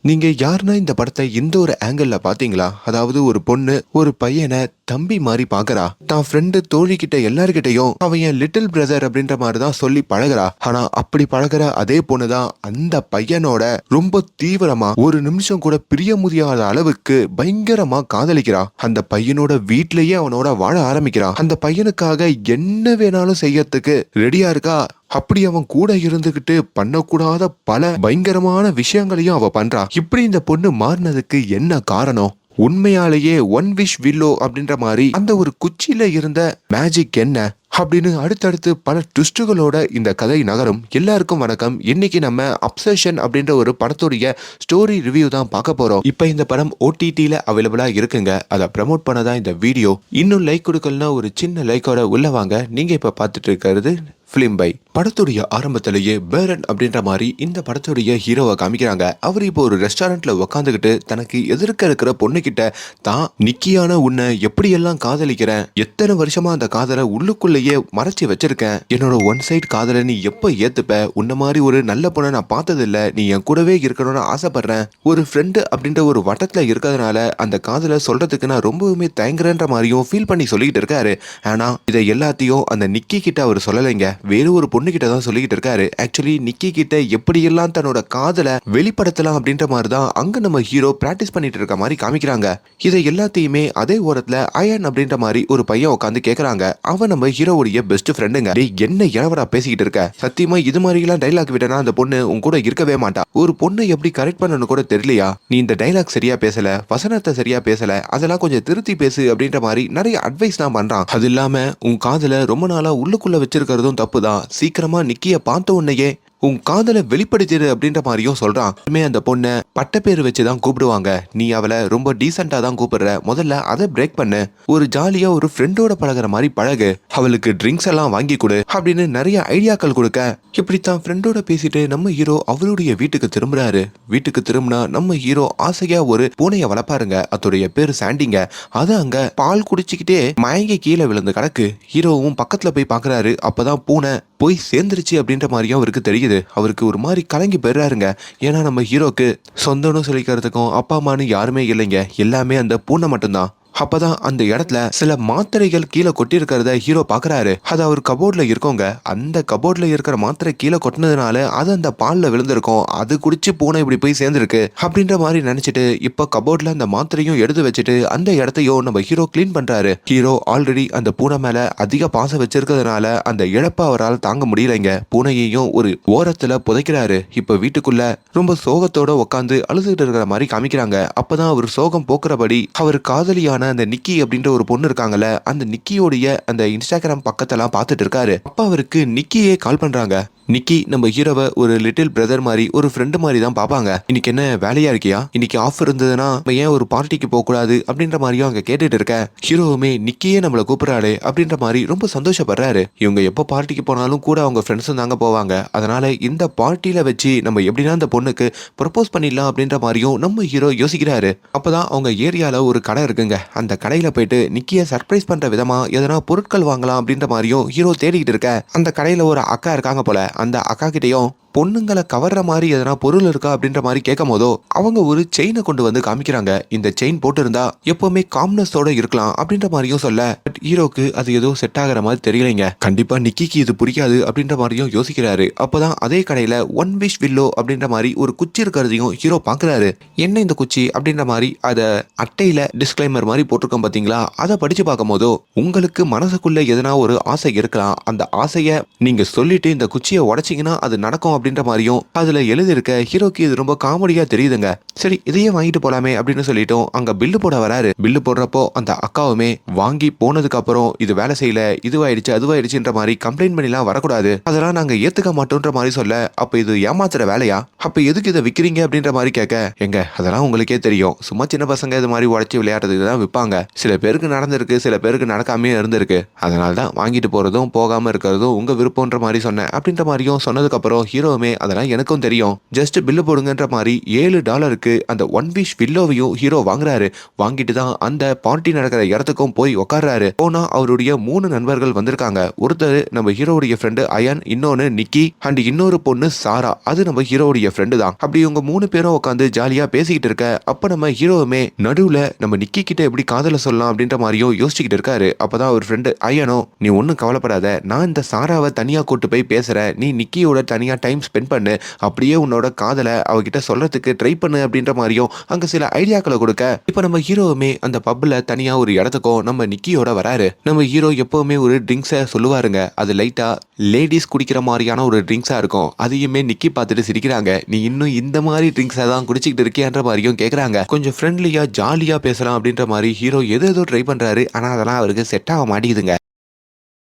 நீங்க யாருன்னா இந்த படத்தை இந்த ஒரு ஆங்கிள் பாத்தீங்களா? அதாவது ஒரு பொண்ணு ஒரு பையனை தம்பி மாதிரி பாக்குறா. தான் ஃப்ரெண்டு தோழி கிட்ட எல்லார்கிட்டையும் அவன் என் லிட்டில் பிரதர் அப்படின்ற மாதிரி தான் சொல்லி பழகுறா. ஆனா அப்படி பழகுற அதே பொண்ணுதான் அந்த பையனோட ரொம்ப தீவிரமா ஒரு நிமிஷம் கூட பிரிய முடியாத அளவுக்கு பயங்கரமா காதலிக்கிறா. அந்த பையனோட வீட்லயே அவனோட வாழ ஆரம்பிக்கிறா. அந்த பையனுக்காக என்ன வேணாலும் செய்யறதுக்கு ரெடியா இருக்கா. அப்படி அவன் கூட இருந்துகிட்டு பண்ணக்கூடாத பல பயங்கரமான விஷயங்களையும் அவ பண்றா. இப்படி இந்த பொண்ணு மாறினதுக்கு என்ன காரணம்? உண்மையாலேயே ஒன் விஷ் வில்லோ அப்படின்ற மாதிரி அந்த ஒரு குச்சியில இருந்த மேஜிக் என்ன அப்படின்னு அடுத்தடுத்து பல ட்விஸ்டுகளோட இந்த கதை நகரும். எல்லாருக்கும் வணக்கம். இன்னைக்கு நம்ம அப்சஷன் அப்படின்ற ஒரு படத்துடைய ஸ்டோரி ரிவ்யூ தான் பார்க்க போறோம். இப்ப இந்த படம் OTT-ல அவைலபிளா இருக்குங்க. அதை ப்ரமோட் பண்ணதான் இந்த வீடியோ. இன்னும் லைக் கொடுக்கலன்னா ஒரு சின்ன லைக்கோட உள்ள வாங்க. நீங்க இப்ப பார்த்துட்டு இருக்கிறது பிலிம் பை. படத்துடைய ஆரம்பத்திலேயே பேரன் அப்படின்ற மாதிரி இந்த படத்துடைய ஹீரோவை காமிக்கிறாங்க. அவர் இப்போ ஒரு ரெஸ்டாரண்ட்ல உக்காந்துக்கிட்டு தனக்கு எதிர்க்க இருக்கிற பொண்ணு கிட்ட தான் நிக்கியான உன்னை எப்படியெல்லாம் காதலிக்கிறேன், எத்தனை வருஷமா அந்த காதலை உள்ளுக்குள்ளேயே மறைச்சி வச்சிருக்கேன், என்னோட ஒன் சைட் காதலை நீ எப்ப ஏத்துப்ப, உன்ன மாதிரி ஒரு நல்ல பொண்ணை நான் பார்த்தது இல்ல, நீ என் கூடவே இருக்கணும்னு ஆசைப்படுறேன், ஒரு ஃப்ரெண்டு அப்படின்ற ஒரு வட்டத்துல இருக்கிறதுனால அந்த காதலை சொல்றதுக்கு நான் ரொம்பவுமே தயங்குறேன்ற மாதிரியும் ஃபீல் பண்ணி சொல்லிக்கிட்டு இருக்காரு. ஆனா இதை எல்லாத்தையும் அந்த நிக்கி கிட்ட அவர் சொல்லலைங்க. வேறு ஒரு பொண்ணு கிட்ட தான் சொல்லிக்கிட்டு இருக்காரு. ஆக்சுவலி நிக்கி கிட்ட எப்படியெல்லாம் தன்னோட காதலை வெளிப்படுத்தலாம் அப்படின்ற மாதிரி தான் அங்க நம்ம ஹீரோ பிராக்டிஸ் பண்ணிட்டு இருக்க மாதிரி காமிக்கிறாங்க. இதை எல்லாத்தையுமே அதே ஓரத்துல அயன் அப்படின்ற மாதிரி ஒரு பையன் உட்காந்து கேக்குறாங்க. அவன் நம்ம ஹீரோவுடைய பெஸ்ட் ஃப்ரெண்டுங்க. என்ன இளவரா பேசிக்கிட்டு இருக்க, சத்தியமா இது மாதிரி எல்லாம் டைலாக் விட்டனா அந்த பொண்ணு உன் கூட இருக்கவே மாட்டா. ஒரு பொண்ணை எப்படி கரெக்ட் பண்ணணும் கூட தெரியலையா, நீ இந்த டைலாக் சரியா பேசல, வசனத்தை சரியா பேசல, அதெல்லாம் கொஞ்சம் திருத்தி பேசு அப்படின்ற மாதிரி நிறைய அட்வைஸ் தான் பண்றான். அது இல்லாம உன் காதலை ரொம்ப நாளா உள்ளுக்குள்ள வச்சிருக்கிறதும் தப்பு தான். சீக்கிரமா நிக்கிய பார்த்த உடனேயே உன் காதலை வெளிப்படுத்திடு அப்படின்ற மாதிரியும் சொல்றான். அந்த பொண்ணை பட்ட பேர் வச்சுதான் கூப்பிடுவாங்க. நீ அவளை ரொம்ப டீசெண்டா தான் கூப்பிடுற. முதல்ல அதை பிரேக் பண்ணு. ஒரு ஜாலியா ஒரு ஃப்ரெண்டோட பழகுற மாதிரி பழகு. அவளுக்கு ட்ரிங்க்ஸ் எல்லாம் வாங்கி கொடு அப்படின்னு நிறைய ஐடியாக்கள் கொடுக்க, இப்படித்தான் ஃப்ரெண்டோட பேசிட்டு நம்ம ஹீரோ அவருடைய வீட்டுக்கு திரும்புறாரு. வீட்டுக்கு திரும்பினா நம்ம ஹீரோ ஆசையா ஒரு பூனையை வளர்ப்பாருங்க. அதோடைய பேரு சாண்டிங்க. அது அங்க பால் குடிச்சுக்கிட்டே மயங்கி கீழே விழுந்து கிடக்கு. ஹீரோவும் பக்கத்துல போய் பாக்குறாரு. அப்பதான் பூனை போய் சேர்ந்துருச்சு அப்படின்ற மாதிரியும் அவருக்கு தெரியுது. அவருக்கு ஒரு மாதிரி கலங்கி போயிடுறாருங்க. ஏன்னா நம்ம ஹீரோக்கு சொந்தம்னு சொல்லிக்கிறதுக்கும் அப்பா அம்மானு யாருமே இல்லைங்க. எல்லாமே அந்த பூனை மட்டும்தான். அப்பதான் அந்த இடத்துல சில மாத்திரைகள் கீழே கொட்டி இருக்கிறத ஹீரோ பாக்குறாரு. அது அவர் கபோர்ட்ல இருக்கோங்க. அந்த கபோர்ட்ல இருக்கிற மாத்திரை கீழே கொட்டினதுனால அது அந்த பால்ல விழுந்திருக்கும். அது குடிச்சு பூனை இப்படி போய் சேர்ந்துருக்கு அப்படின்ற மாதிரி நினைச்சிட்டு இப்ப கபோர்ட்ல அந்த மாத்திரையும் எடுத்து வச்சுட்டு அந்த இடத்தையும் நம்ம ஹீரோ கிளீன் பண்றாரு. ஹீரோ ஆல்ரெடி அந்த பூனை மேல அதிக பாசம் வச்சிருக்கிறதுனால அந்த இழப்பை அவரால் தாங்க முடியலைங்க. பூனையையும் ஒரு ஓரத்துல புதைக்கிறாரு. இப்ப வீட்டுக்குள்ள ரொம்ப சோகத்தோட உட்காந்து அழுதுகிட்டு இருக்கிற மாதிரி காமிக்கிறாங்க. அப்பதான் அவர் சோகம் போக்குறபடி அவர் காதலியான அந்த நிக்கி அப்படின்ற ஒரு பொண்ணு இருக்காங்கல்ல, அந்த நிக்கியோடைய அந்த இன்ஸ்டாகிராம் பக்கத்தெல்லாம் பார்த்துட்டு இருக்காரு. அப்ப அவருக்கு நிக்கியே கால் பண்றாங்க. நிக்கி நம்ம ஹீரோவை ஒரு லிட்டில் பிரதர் மாதிரி ஒரு ஃப்ரெண்டு மாதிரி தான் பாப்பாங்க. இன்னைக்கு என்ன வேலையா இருக்கியா, இன்னைக்கு ஆஃப் இருந்ததுன்னா ஏன் ஒரு பார்ட்டிக்கு போக கூடாது அப்படின்ற மாதிரியும் அங்க கேட்டுட்டு இருக்க. ஹீரோவுமே நிக்கியே நம்மளை கூப்பிடுறாரு அப்படின்ற மாதிரி ரொம்ப சந்தோஷப்படுறாரு. இவங்க எப்போ பார்ட்டிக்கு போனாலும் கூட அவங்க ஃப்ரெண்ட்ஸும் தாங்க போவாங்க. அதனால இந்த பார்ட்டியில வச்சு நம்ம எப்படின்னா அந்த பொண்ணுக்கு ப்ரப்போஸ் பண்ணிடலாம் அப்படின்ற மாதிரியும் நம்ம ஹீரோ யோசிக்கிறாரு. அப்பதான் அவங்க ஏரியால ஒரு கடை இருக்குங்க. அந்த கடையில போயிட்டு நிக்கிய சர்ப்ரைஸ் பண்ற விதமா எதனா பொருட்கள் வாங்கலாம் அப்படின்ற மாதிரியும் ஹீரோ தேடிக்கிட்டு இருக்க. அந்த கடையில ஒரு அக்கா இருக்காங்க போல. அந்த அக்கா கிட்டையும் பொண்ணுங்களை கவர்ற மாதிரி எதனா பொருள் இருக்கா அப்படின்ற மாதிரி கேட்கும் போதோ அவங்க ஒரு செயினை கொண்டு வந்து காமிக்கிறாங்க. இந்த செயின் போட்டு இருந்தா எப்பவுமே காம்னஸோட இருக்கலாம் அப்படின்ற மாதிரியும் சொல்ல, பட் ஹீரோக்கு அது ஏதோ செட் ஆகிற மாதிரி தெரியலைங்க. கண்டிப்பா நிக்கிக்கு இது புரியாது அப்படின்ற மாதிரியும் யோசிக்கிறாரு. அப்பதான் அதே கடையில ஒன் விஷ் வில்லோ அப்படின்ற மாதிரி ஒரு குச்சி இருக்கிறதையும் ஹீரோ பாக்குறாரு. என்ன இந்த குச்சி அப்படின்ற மாதிரி அத அட்டையில டிஸ்கிளைமர் மாதிரி போட்டிருக்கோம் பாத்தீங்களா, அதை படிச்சு பார்க்கும் போதோ உங்களுக்கு மனசுக்குள்ள எதனா ஒரு ஆசை இருக்கலாம். அந்த ஆசைய நீங்க சொல்லிட்டு இந்த குச்சியை உடைச்சிங்கன்னா அது நடக்கும் அப்படின்ற மாதிரியும் அதுல எழுதியிருக்க. ஹீரோக்கு இது ரொம்ப காமெடியா தெரியுதுங்க. சரி இதையே வாங்கிட்டு போலாமே அப்படின்னு சொல்லிட்டோம். அங்க பில்லு போட வராரு. பில்லு போடுறப்போ அந்த அக்காவுமே வாங்கி போனதுக்கு அப்புறம் இது வேலை செய்யல, இதுவாயிடுச்சு அதுவாயிடுச்சுன்ற மாதிரி கம்ப்ளைண்ட் பண்ணிலாம் வரக்கூடாது, அதெல்லாம் நாங்க ஏத்துக்க மாட்டோம்ன்ற மாதிரி சொல்ல, அப்ப இது ஏமாத்துற வேலையா, அப்ப எதுக்கு இதை விக்கிறீங்க அப்படின்ற மாதிரி கேட்க, எங்க அதெல்லாம் உங்களுக்கே தெரியும், சும்மா சின்ன பசங்க இது மாதிரி உடச்சி விளையாடுறதுக்கு தான் விற்பாங்க. சில பேருக்கு நடந்திருக்கு, சில பேருக்கு நடக்காமே இருந்திருக்கு, அதனால தான் வாங்கிட்டு போறதும் போகாம இருக்கிறதும் உங்க விருப்பம்ன்ற மாதிரி சொன்னேன் அப்படின்ற மாதிரியும் சொன்னதுக்கு அப்புறம் ஹீரோ ஹீரோவுமே அதெல்லாம் எனக்கும் தெரியும், ஜஸ்ட் பில்லு போடுங்கன்ற மாதிரி $7 அந்த ஒன் விஷ் வில்லோவையும் ஹீரோ வாங்குறாரு. வாங்கிட்டு தான் அந்த பார்ட்டி நடக்கிற இடத்துக்கும் போய் உட்கார்றாரு. போனா அவருடைய 3 நண்பர்கள் வந்திருக்காங்க. ஒருத்தர் நம்ம ஹீரோவுடைய ஃப்ரெண்டு அயன், இன்னொன்னு நிக்கி அண்ட் இன்னொரு பொண்ணு சாரா. அது நம்ம ஹீரோவுடைய ஃப்ரெண்டு தான். அப்படி இவங்க 3 பேரும் உட்காந்து ஜாலியா பேசிக்கிட்டு இருக்க, அப்ப நம்ம ஹீரோவுமே நடுவுல நம்ம நிக்கி கிட்ட எப்படி காதல சொல்லலாம் அப்படின்ற மாதிரியும் யோசிச்சுக்கிட்டு இருக்காரு. அப்பதான் அவர் ஃப்ரெண்டு அயனோ, நீ ஒன்னும் கவலைப்படாத, நான் இந்த சாராவை தனியா கூட்டு போய் பேசுறேன், நீ நிக்கியோட தனியா டைம் ஸ்பெண்ட் பண்ணு, அப்படியே உன்னோட காதல அவகிட்ட சொல்றதுக்கு ட்ரை பண்ணு அப்படின்ற மாதிரியும் அங்க சில ஐடியாக்களை கொடுக்க, இப்ப நம்ம ஹீரோவுமே அந்த பப்ல தனியா ஒரு இடத்துக்கும் நம்ம நிக்கியோட வராரு. நம்ம ஹீரோ எப்பவுமே ஒரு ட்ரிங்க்ஸை சொல்லுவாருங்க, அது லைட்டா லேடிஸ் குடிக்கிற மாதிரியான ஒரு ட்ரிங்க்ஸா இருக்கும். அதையுமே நிக்கி பார்த்துட்டு சிரிக்கிறாங்க. நீ இன்னும் இந்த மாதிரி ட்ரிங்க்ஸை தான் குடிச்சிக்கிட்டு இருக்கியான்ற மாதிரியும் கேட்கறாங்க. கொஞ்சம் ஃப்ரெண்ட்லியா ஜாலியா பேசலாம் அப்படின்ற மாதிரி ஹீரோ ஏதோ ட்ரை பண்றாரு. ஆனா அதெல்லாம் அவருக்கு செட் ஆக மாட்டேங்குதுங்க.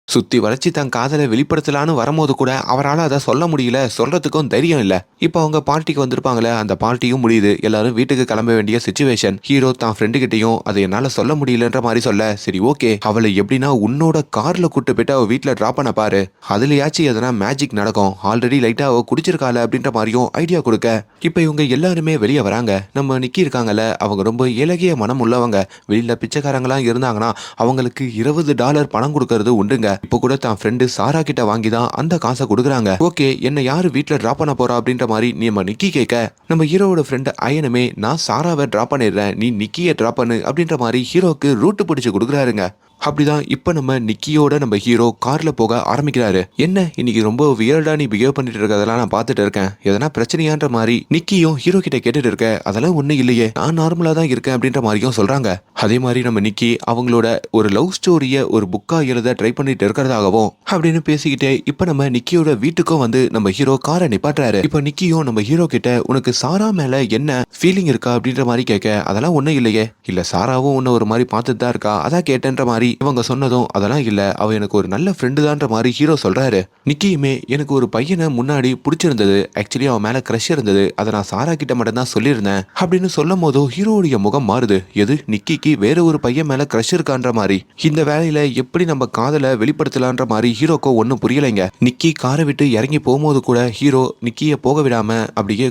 சுத்தி வளைச்சி தன் காதலை வெளிப்படுத்தலான்னு வரும்போது கூட அவரால் அதை சொல்ல முடியல, சொல்றதுக்கும் தைரியம் இல்ல. இப்போ அவங்க பார்ட்டிக்கு வந்திருப்பாங்களே, அந்த பார்ட்டியும் முடியுது. எல்லாரும் வீட்டுக்கு கிளம்ப வேண்டிய சிச்சுவேஷன். ஹீரோ தான் ஃப்ரெண்டு கிட்டையும் அதை என்னால சொல்ல முடியலன்ற மாதிரி சொல்ல, சரி ஓகே, அவளை எப்படின்னா உன்னோட கார்ல கூட்டு போயிட்டு அவ வீட்டுல டிராப் பண்ண பாரு, அதுலயாச்சும் எதனா மேஜிக் நடக்கும், ஆல்ரெடி லைட்டா அவ குடிச்சிருக்கால அப்படின்ற மாதிரியும் ஐடியா கொடுக்க, இப்ப இவங்க எல்லாருமே வெளியே வராங்க. நம்ம நிக்கி இருக்காங்கல்ல, அவங்க ரொம்ப இலகிய மனம் உள்ளவங்க. வெளியில பிச்சைக்காரங்களாம் இருந்தாங்கன்னா அவங்களுக்கு $20 பணம் கொடுக்கறது உண்டுங்க. இப்போ கூட தான் ஃப்ரெண்டு சாரா கிட்ட வாங்கி தான் அந்த காசை கொடுக்குறாங்க. ஓகே, என்ன யாரு வீட்டுல டிராப் பண்ண போறா அப்படின்ற மாதிரி நம்ம நிக்கி கேட்க, நம்ம ஹீரோவோட ஃப்ரெண்டு அயனுமே, நான் சாராவை டிராப் பண்ணிடுறேன், நீ நிக்கியை டிராப் பண்ணு அப்படின்ற மாதிரி ஹீரோக்கு ரூட்டு பிடிச்சு கொடுக்குறாருங்க. அப்படிதான் இப்ப நம்ம நிக்கியோட நம்ம ஹீரோ கார்ல போக ஆரம்பிக்கிறாரு. என்ன இன்னைக்கு ரொம்ப வியர்டா நீ பிஹேவ் பண்ணிட்டு இருக்கதெல்லாம் நான் பார்த்துட்டு இருக்கேன், எதனா பிரச்சனையான்ற மாதிரி நிக்கியும் ஹீரோ கிட்ட கேட்டுட்டு இருக்க, அதெல்லாம் ஒண்ணும் இல்லையே, நான் நார்மலா தான் இருக்கேன் அப்படின்ற மாதிரியும் சொல்றாங்க. அதே மாதிரி நம்ம நிக்கி அவங்களோட ஒரு லவ் ஸ்டோரிய ஒரு புக்கா எழுத ட்ரை பண்ணிட்டு இருக்கிறதாகவும் அப்படின்னு பேசிக்கிட்டே இப்ப நம்ம நிக்கியோட வீட்டுக்கும் வந்து நம்ம ஹீரோ காரை நிப்பாட்டுறாரு. இப்ப நிக்கியும் நம்ம ஹீரோ கிட்ட, உனக்கு சாரா மேல என்ன ஃபீலிங் இருக்கா அப்படின்ற மாதிரி கேட்க, அதெல்லாம் ஒண்ணும் இல்லையே, இல்ல சாராவும் உன்ன ஒரு மாதிரி பார்த்துட்டு தான் இருக்கா, அதான் கேட்டேன்ற மாதிரி இவங்க சொன்னதும், அதெல்லாம் இல்ல, அவ எனக்கு ஒரு நல்ல ஃப்ரெண்டு தான்ற மாதிரி ஹீரோ சொல்றாரு. நிக்கியுமே, எனக்கு ஒரு பையனை முன்னாடி பிடிச்சிருந்தது, ஆக்சுவலி அவன் மேல கிரஷ் இருந்தது, அதை நான் சாரா கிட்ட மட்டும் தான் சொல்லியிருந்தேன் அப்படின்னு சொல்லும் போதும் ஹீரோடைய முகம் மாறுது. எது, நிக்கிக்கு வேற ஒரு பையன் மேல கிரஷ் இருக்கான்ற மாதிரி. இந்த வேலையில எப்படி நம்ம காதலை வெளிப்படுத்தலான்ற மாதிரி ஹீரோக்கோ ஒன்னும் புரியலைங்க. நிக்கி காரை விட்டு இறங்கி போகும்போது கூட ஹீரோ நிக்கிய போக விடாம அப்படியே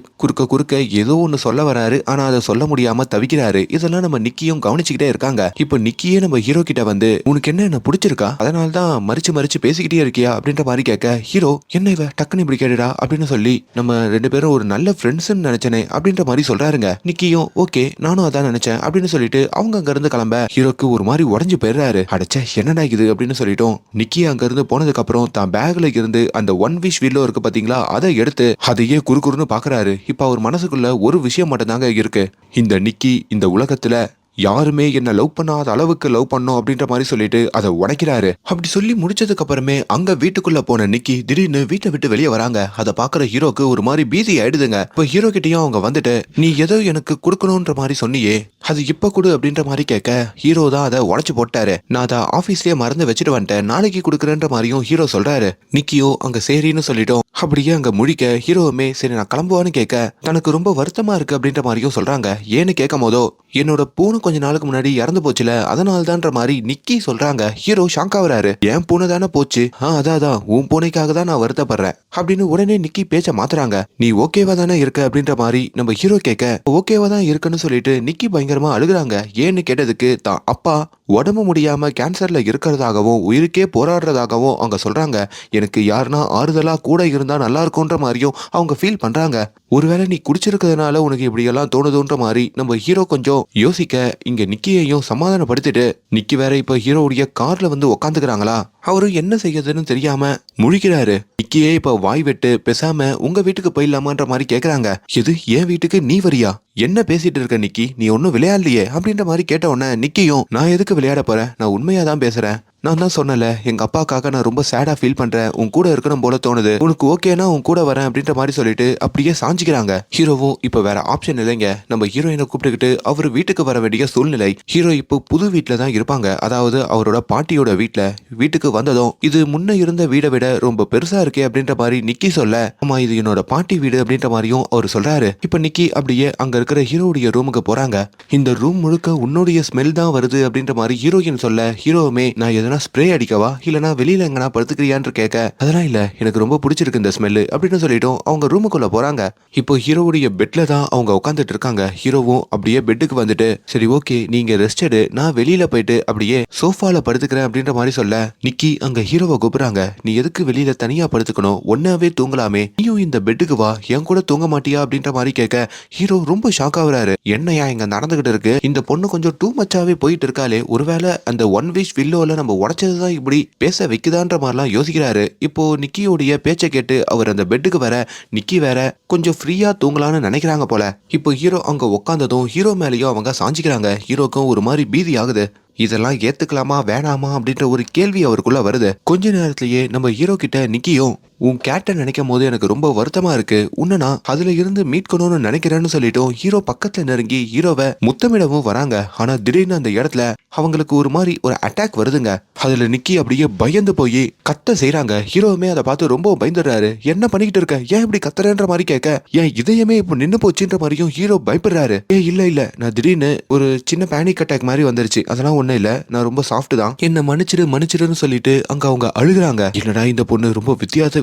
குறுக்க ஏதோ ஒன்னு சொல்ல வராரு. ஆனா அதை சொல்ல முடியாம தவிக்கிறாரு. இதெல்லாம் நம்ம நிக்கியும் கவனிச்சுக்கிட்டே இருக்காங்க. இப்போ நிக்கியே நம்ம ஹீரோ கிட்ட வந்து, உனக்கு என்ன பிடிச்சிருக்கா, அதனால தான் மறிச்சு பேசிக்கிட்டே இருக்கியா அப்படின்ற மாதிரி கேட்க, ஹீரோ என்ன இவ டக்குன்னு இப்படி கேடுடா அப்படின்னு சொல்லி, நம்ம 2 பேரும் ஒரு நல்ல ஃப்ரெண்ட்ஸ்ன்னு நினைச்சனே அப்படின்ற மாதிரி சொல்றாருங்க. நிக்கியும் ஓகே நானும் அதான் நினைச்சேன் அப்படின்னு சொல்லிட்டு அவங்க அங்க இருந்து கிளம்ப ஹீரோக்கு ஒரு மாதிரி உடஞ்சு போயிடுறாரு. அடைச்ச என்னடா இது அப்படின்னு சொல்லிட்டோம். நிக்கி அங்க இருந்து போனதுக்கு அப்புறம் தான் பேக்ல இருந்து அந்த ஒன் விஷ் வில்லோ இருக்கு பாத்தீங்களா, அதை எடுத்து அதையே குறுன்னு பாக்குறாரு. இப்ப அவர் மனசுக்குள்ள ஒரு விஷயம் மட்டும் தாங்க இருக்கு, இந்த நிக்கி இந்த உலகத்துல யாருமே என்ன லவ் பண்ணாத அளவுக்கு லவ் பண்ணும் அப்படின்ற மாதிரி சொல்லிட்டு அதை உடைக்கிறாரு. அப்படி சொல்லி முடிச்சதுக்கு அப்புறமே அங்க வீட்டுக்குள்ள போன நிக்கி திடீர்னு வீட்டை விட்டு வெளியே வராங்க. அதை பாக்குற ஹீரோக்கு ஒரு மாதிரி பீதி ஆயிடுதுங்க. இப்ப ஹீரோ கிட்டயும் அவங்க வந்துட்டு, நீ ஏதோ எனக்கு கொடுக்கணும்ன்ற மாதிரி சொன்னியே, அது இப்ப கொடு அப்படின்ற மாதிரி கேட்க, ஹீரோ தான் அதை உடைச்சு போட்டாரு. நான் அதை ஆபீஸ்லயே மறந்து வச்சுட்டு வந்துட்டேன், நாளைக்கு கொடுக்குறேன்ற மாதிரியும் ஹீரோ சொல்றாரு. நிக்கியோ அங்க சரின்னு சொல்லிட்டோம். அப்படியே அங்க முழிக்க ஹீரோவுமே சரி நான் கிளம்புவான்னு கேட்க, தனக்கு ரொம்ப வருத்தமா இருக்கு அப்படின்ற மாதிரியும் சொல்றாங்க. ஏன்னு கேட்கும் போதோ, என்னோட பூனை கொஞ்ச நாளுக்கு முன்னாடி இறந்து போச்சுல, அதனால தான்ற மாதிரி நிக்கி சொல்றாங்க. ஹீரோ ஷாக் ஆகுறாரு. என் பூனை தானே போச்சு, அதான் உன் பூனைக்காக தான் நான் வருத்தப்படுறேன் அப்படின்னு உடனே நிக்கி பேச்ச மாத்துறாங்க. நீ ஓகேவா தானே இருக்க அப்படின்ற மாதிரி நம்ம ஹீரோ கேட்க, ஓகேவா தான் இருக்குன்னு சொல்லிட்டு நிக்கி பயங்கரமா அழுகுறாங்க. ஏன்னு கேட்டதுக்கு தான் அப்பா உடம்பு முடியாம கேன்சர்ல இருக்கிறதாகவும் உயிருக்கே போராடுறதாகவும் அவங்க சொல்றாங்க. எனக்கு யாருன்னா ஆறுதலா கூட இருந்தா நல்லா இருக்கும்ன்ற மாதிரியும் அவங்க ஃபீல் பண்றாங்க. ஒருவேளை நீ குடிச்சிருக்கிறதுனால உனக்கு இப்படி எல்லாம் தோணுதுன்ற மாதிரி நம்ம ஹீரோ கொஞ்சம் யோசிக்க, இங்க நிக்கியையும் சமாதானப்படுத்திட்டு, நிக்கி வேற இப்ப ஹீரோவுடைய கார்ல வந்து உக்காந்துக்கிறாங்களா, அவரும் என்ன செய்யறதுன்னு தெரியாம முழிக்கிறாரு. நிக்கியே இப்ப வாய் விட்டு பேசாம உங்க வீட்டுக்கு போயிடலாமான்ற மாதிரி கேக்குறாங்க. எது, என் வீட்டுக்கு நீ வரியா, என்ன பேசிட்டு இருக்க நிக்கி, நீ ஒன்னும் விளையாடலையே அப்படின்ற மாதிரி கேட்ட உடனே நிக்கியும், நான் எதுக்கு விளையாட போறேன், நான் உண்மையா தான் பேசுறேன், நான் தான் சொன்னல எங்க அப்பாக்காக நான் ரொம்ப சேடா ஃபீல் பண்றேன், உன் கூட இருக்கணும் போல தோணுது, உனக்கு ஓகேனா உன் கூட வரேன் அப்படின்ற மாதிரி சொல்லிட்டு அப்படியே சாஞ்சிக்கிறாங்க. ஹீரோவும் இப்ப வேற ஆப்ஷன் இல்லைங்க, நம்ம ஹீரோயினை கூப்பிட்டுக்கிட்டு அவர் வீட்டுக்கு வர வேண்டிய சூழ்நிலை. ஹீரோ இப்போ புது வீட்டுல தான் இருப்பாங்க, அதாவது அவரோட பாட்டியோட வீட்டுல. வீட்டுக்கு வந்ததும், இது முன்ன இருந்த வீடை விட ரொம்ப பெருசா இருக்கே அப்படின்ற மாதிரி நிக்கி சொல்ல, ஆமா இது என்னோட பாட்டி வீடு அப்படின்ற மாதிரியும் அவர் சொல்றாரு. இப்ப நிக்கி அப்படியே அங்க இருக்கிற ஹீரோடைய ரூமுக்கு போறாங்க. இந்த ரூம் முழுக்க உன்னுடைய ஸ்மெல் தான் வருது அப்படின்ற மாதிரி ஹீரோயின் சொல்ல, ஹீரோவுமே நான் எதனா ஸ்ப்ரே அடிக்கவா இல்லனா வெளியில எங்கனா படுத்துக்கிறியான்னு கேட்க, அதெல்லாம் இல்ல, எனக்கு ரொம்ப பிடிச்சிருக்கு இந்த ஸ்மெல்லு அப்படின்னு சொல்லிட்டும் அவங்க ரூமுக்குள்ள போறாங்க. இப்போ ஹீரோவுடைய பெட்ல தான் அவங்க உட்காந்துட்டு இருக்காங்க. ஹீரோவும் அப்படியே பெட்டுக்கு வந்துட்டு, சரி ஓகே நீங்க ரெஸ்ட் எடு, நான் வெளியில போயிட்டு அப்படியே சோஃபால படுத்துக்கிறேன் அப்படின்ற மாதிரி சொல்ல, நிக்கி அங்க ஹீரோவை கூப்பிடுறாங்க. நீ எதுக்கு வெளியில தனியா படுத்துக்கணும், ஒன்னாவே தூங்கலாமே, நீயும் இந்த பெட்டுக்கு வா, என் கூட தூங்க மாட்டியா அப்படின்ற மாதிரி கேட்க, ஹீரோ ரொம்ப ஷாக் ஆகுறாரு. என்னையா இங்க நடந்துகிட்டு இருக்கு, இந்த பொண்ணு கொஞ்சம் டூ மச்சாவே போயிட்டு இருக்காளே, ஒருவேளை அந்த ஒன் விஷ் வில்லோல நம்ம உடைச்சதுதான் இப்படி பேச வைக்குதான்ற மாதிரிலாம் யோசிக்கிறாரு. இப்போ நிக்கியோடைய பேச்சை கேட்டு அவர் அந்த பெட்டுக்கு வர, நிக்கி வேற கொஞ்சம் ஃப்ரீயா தூங்கலாம்னு நினைக்கிறாங்க போல. இப்போ ஹீரோ அங்க உட்காந்ததும் ஹீரோ மேலேயும் அவங்க சாஞ்சிக்கிறாங்க. ஹீரோக்கும் ஒரு மாதிரி பீதி ஆகுது. இதெல்லாம் ஏத்துக்கலாமா வேணாமா அப்படின்ற ஒரு கேள்வி அவருக்குள்ள வருது. கொஞ்ச நேரத்திலேயே நம்ம ஹீரோ கிட்ட நிக்கியும், உன் கேட்ட நினைக்கும் போது எனக்கு ரொம்ப வருத்தமா இருக்கு, உன்னை நான் அதுல இருந்து மீட்கணும்னு நினைக்கிறேன்னு சொல்லிட்டோம். ஹீரோ பக்கத்துல நெருங்கி ஹீரோவை முத்தமிடவும் வராங்க. ஆனா திடீர்னு அந்த இடத்துல அவங்களுக்கு ஒரு மாதிரி ஒரு அட்டாக் வருதுங்க. அதுல நிக்கி அப்படியே பயந்து போய் கத்த செய்யறாங்க. ஹீரோவுமே அதை பார்த்து ரொம்ப பயந்துடுறாரு. என்ன பண்ணிக்கிட்டு இருக்க, ஏன் இப்படி கத்துறன்ற மாதிரி கேட்க, ஏன் இதயமே இப்ப நின்னு போச்சுன்ற மாதிரியும் ஹீரோ பயப்படுறாரு. இல்ல நான் திடீர்னு ஒரு சின்ன பேனிக் அட்டாக் மாதிரி வந்துருச்சு, அதெல்லாம் ஒண்ணு இல்ல, நான் ரொம்ப சாஃப்ட் தான், என்ன மன்னிச்சிடுன்னு சொல்லிட்டு அங்க அவங்க அழுகுறாங்க. என்னடா இந்த பொண்ணு ரொம்ப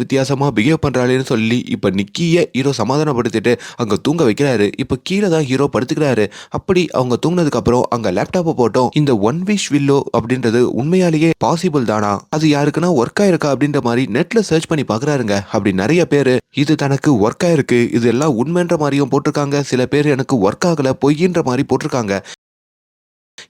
வித்தியாசமா பிஹேவ் பண்றாளேன்னு சொல்லி இப்ப நிக்கிய ஹீரோ சமாதானப்படுத்திட்டு அங்க தூங்க வைக்கிறாரு. இப்ப கீழே தான் ஹீரோ படுத்துக்கிறாரு. அப்படி அவங்க தூங்கினதுக்கு அப்புறம் அங்க லேப்டாப்பை போட்டோம், இந்த ஒன் விஷ் வில்லோ அப்படின்றது உண்மையாலேயே பாசிபிள் தானா, அது யாருக்குன்னா ஒர்க் ஆயிருக்கா அப்படின்ற மாதிரி நெட்ல சர்ச் பண்ணி பாக்குறாருங்க. அப்படி நிறைய பேரு இது தனக்கு ஒர்க் ஆயிருக்கு, இது எல்லாம் உண்மைன்ற மாதிரியும் போட்டிருக்காங்க. சில பேர் எனக்கு ஒர்க் ஆகல பொய்ன்ற மாதிரி போட்டிருக்காங்க.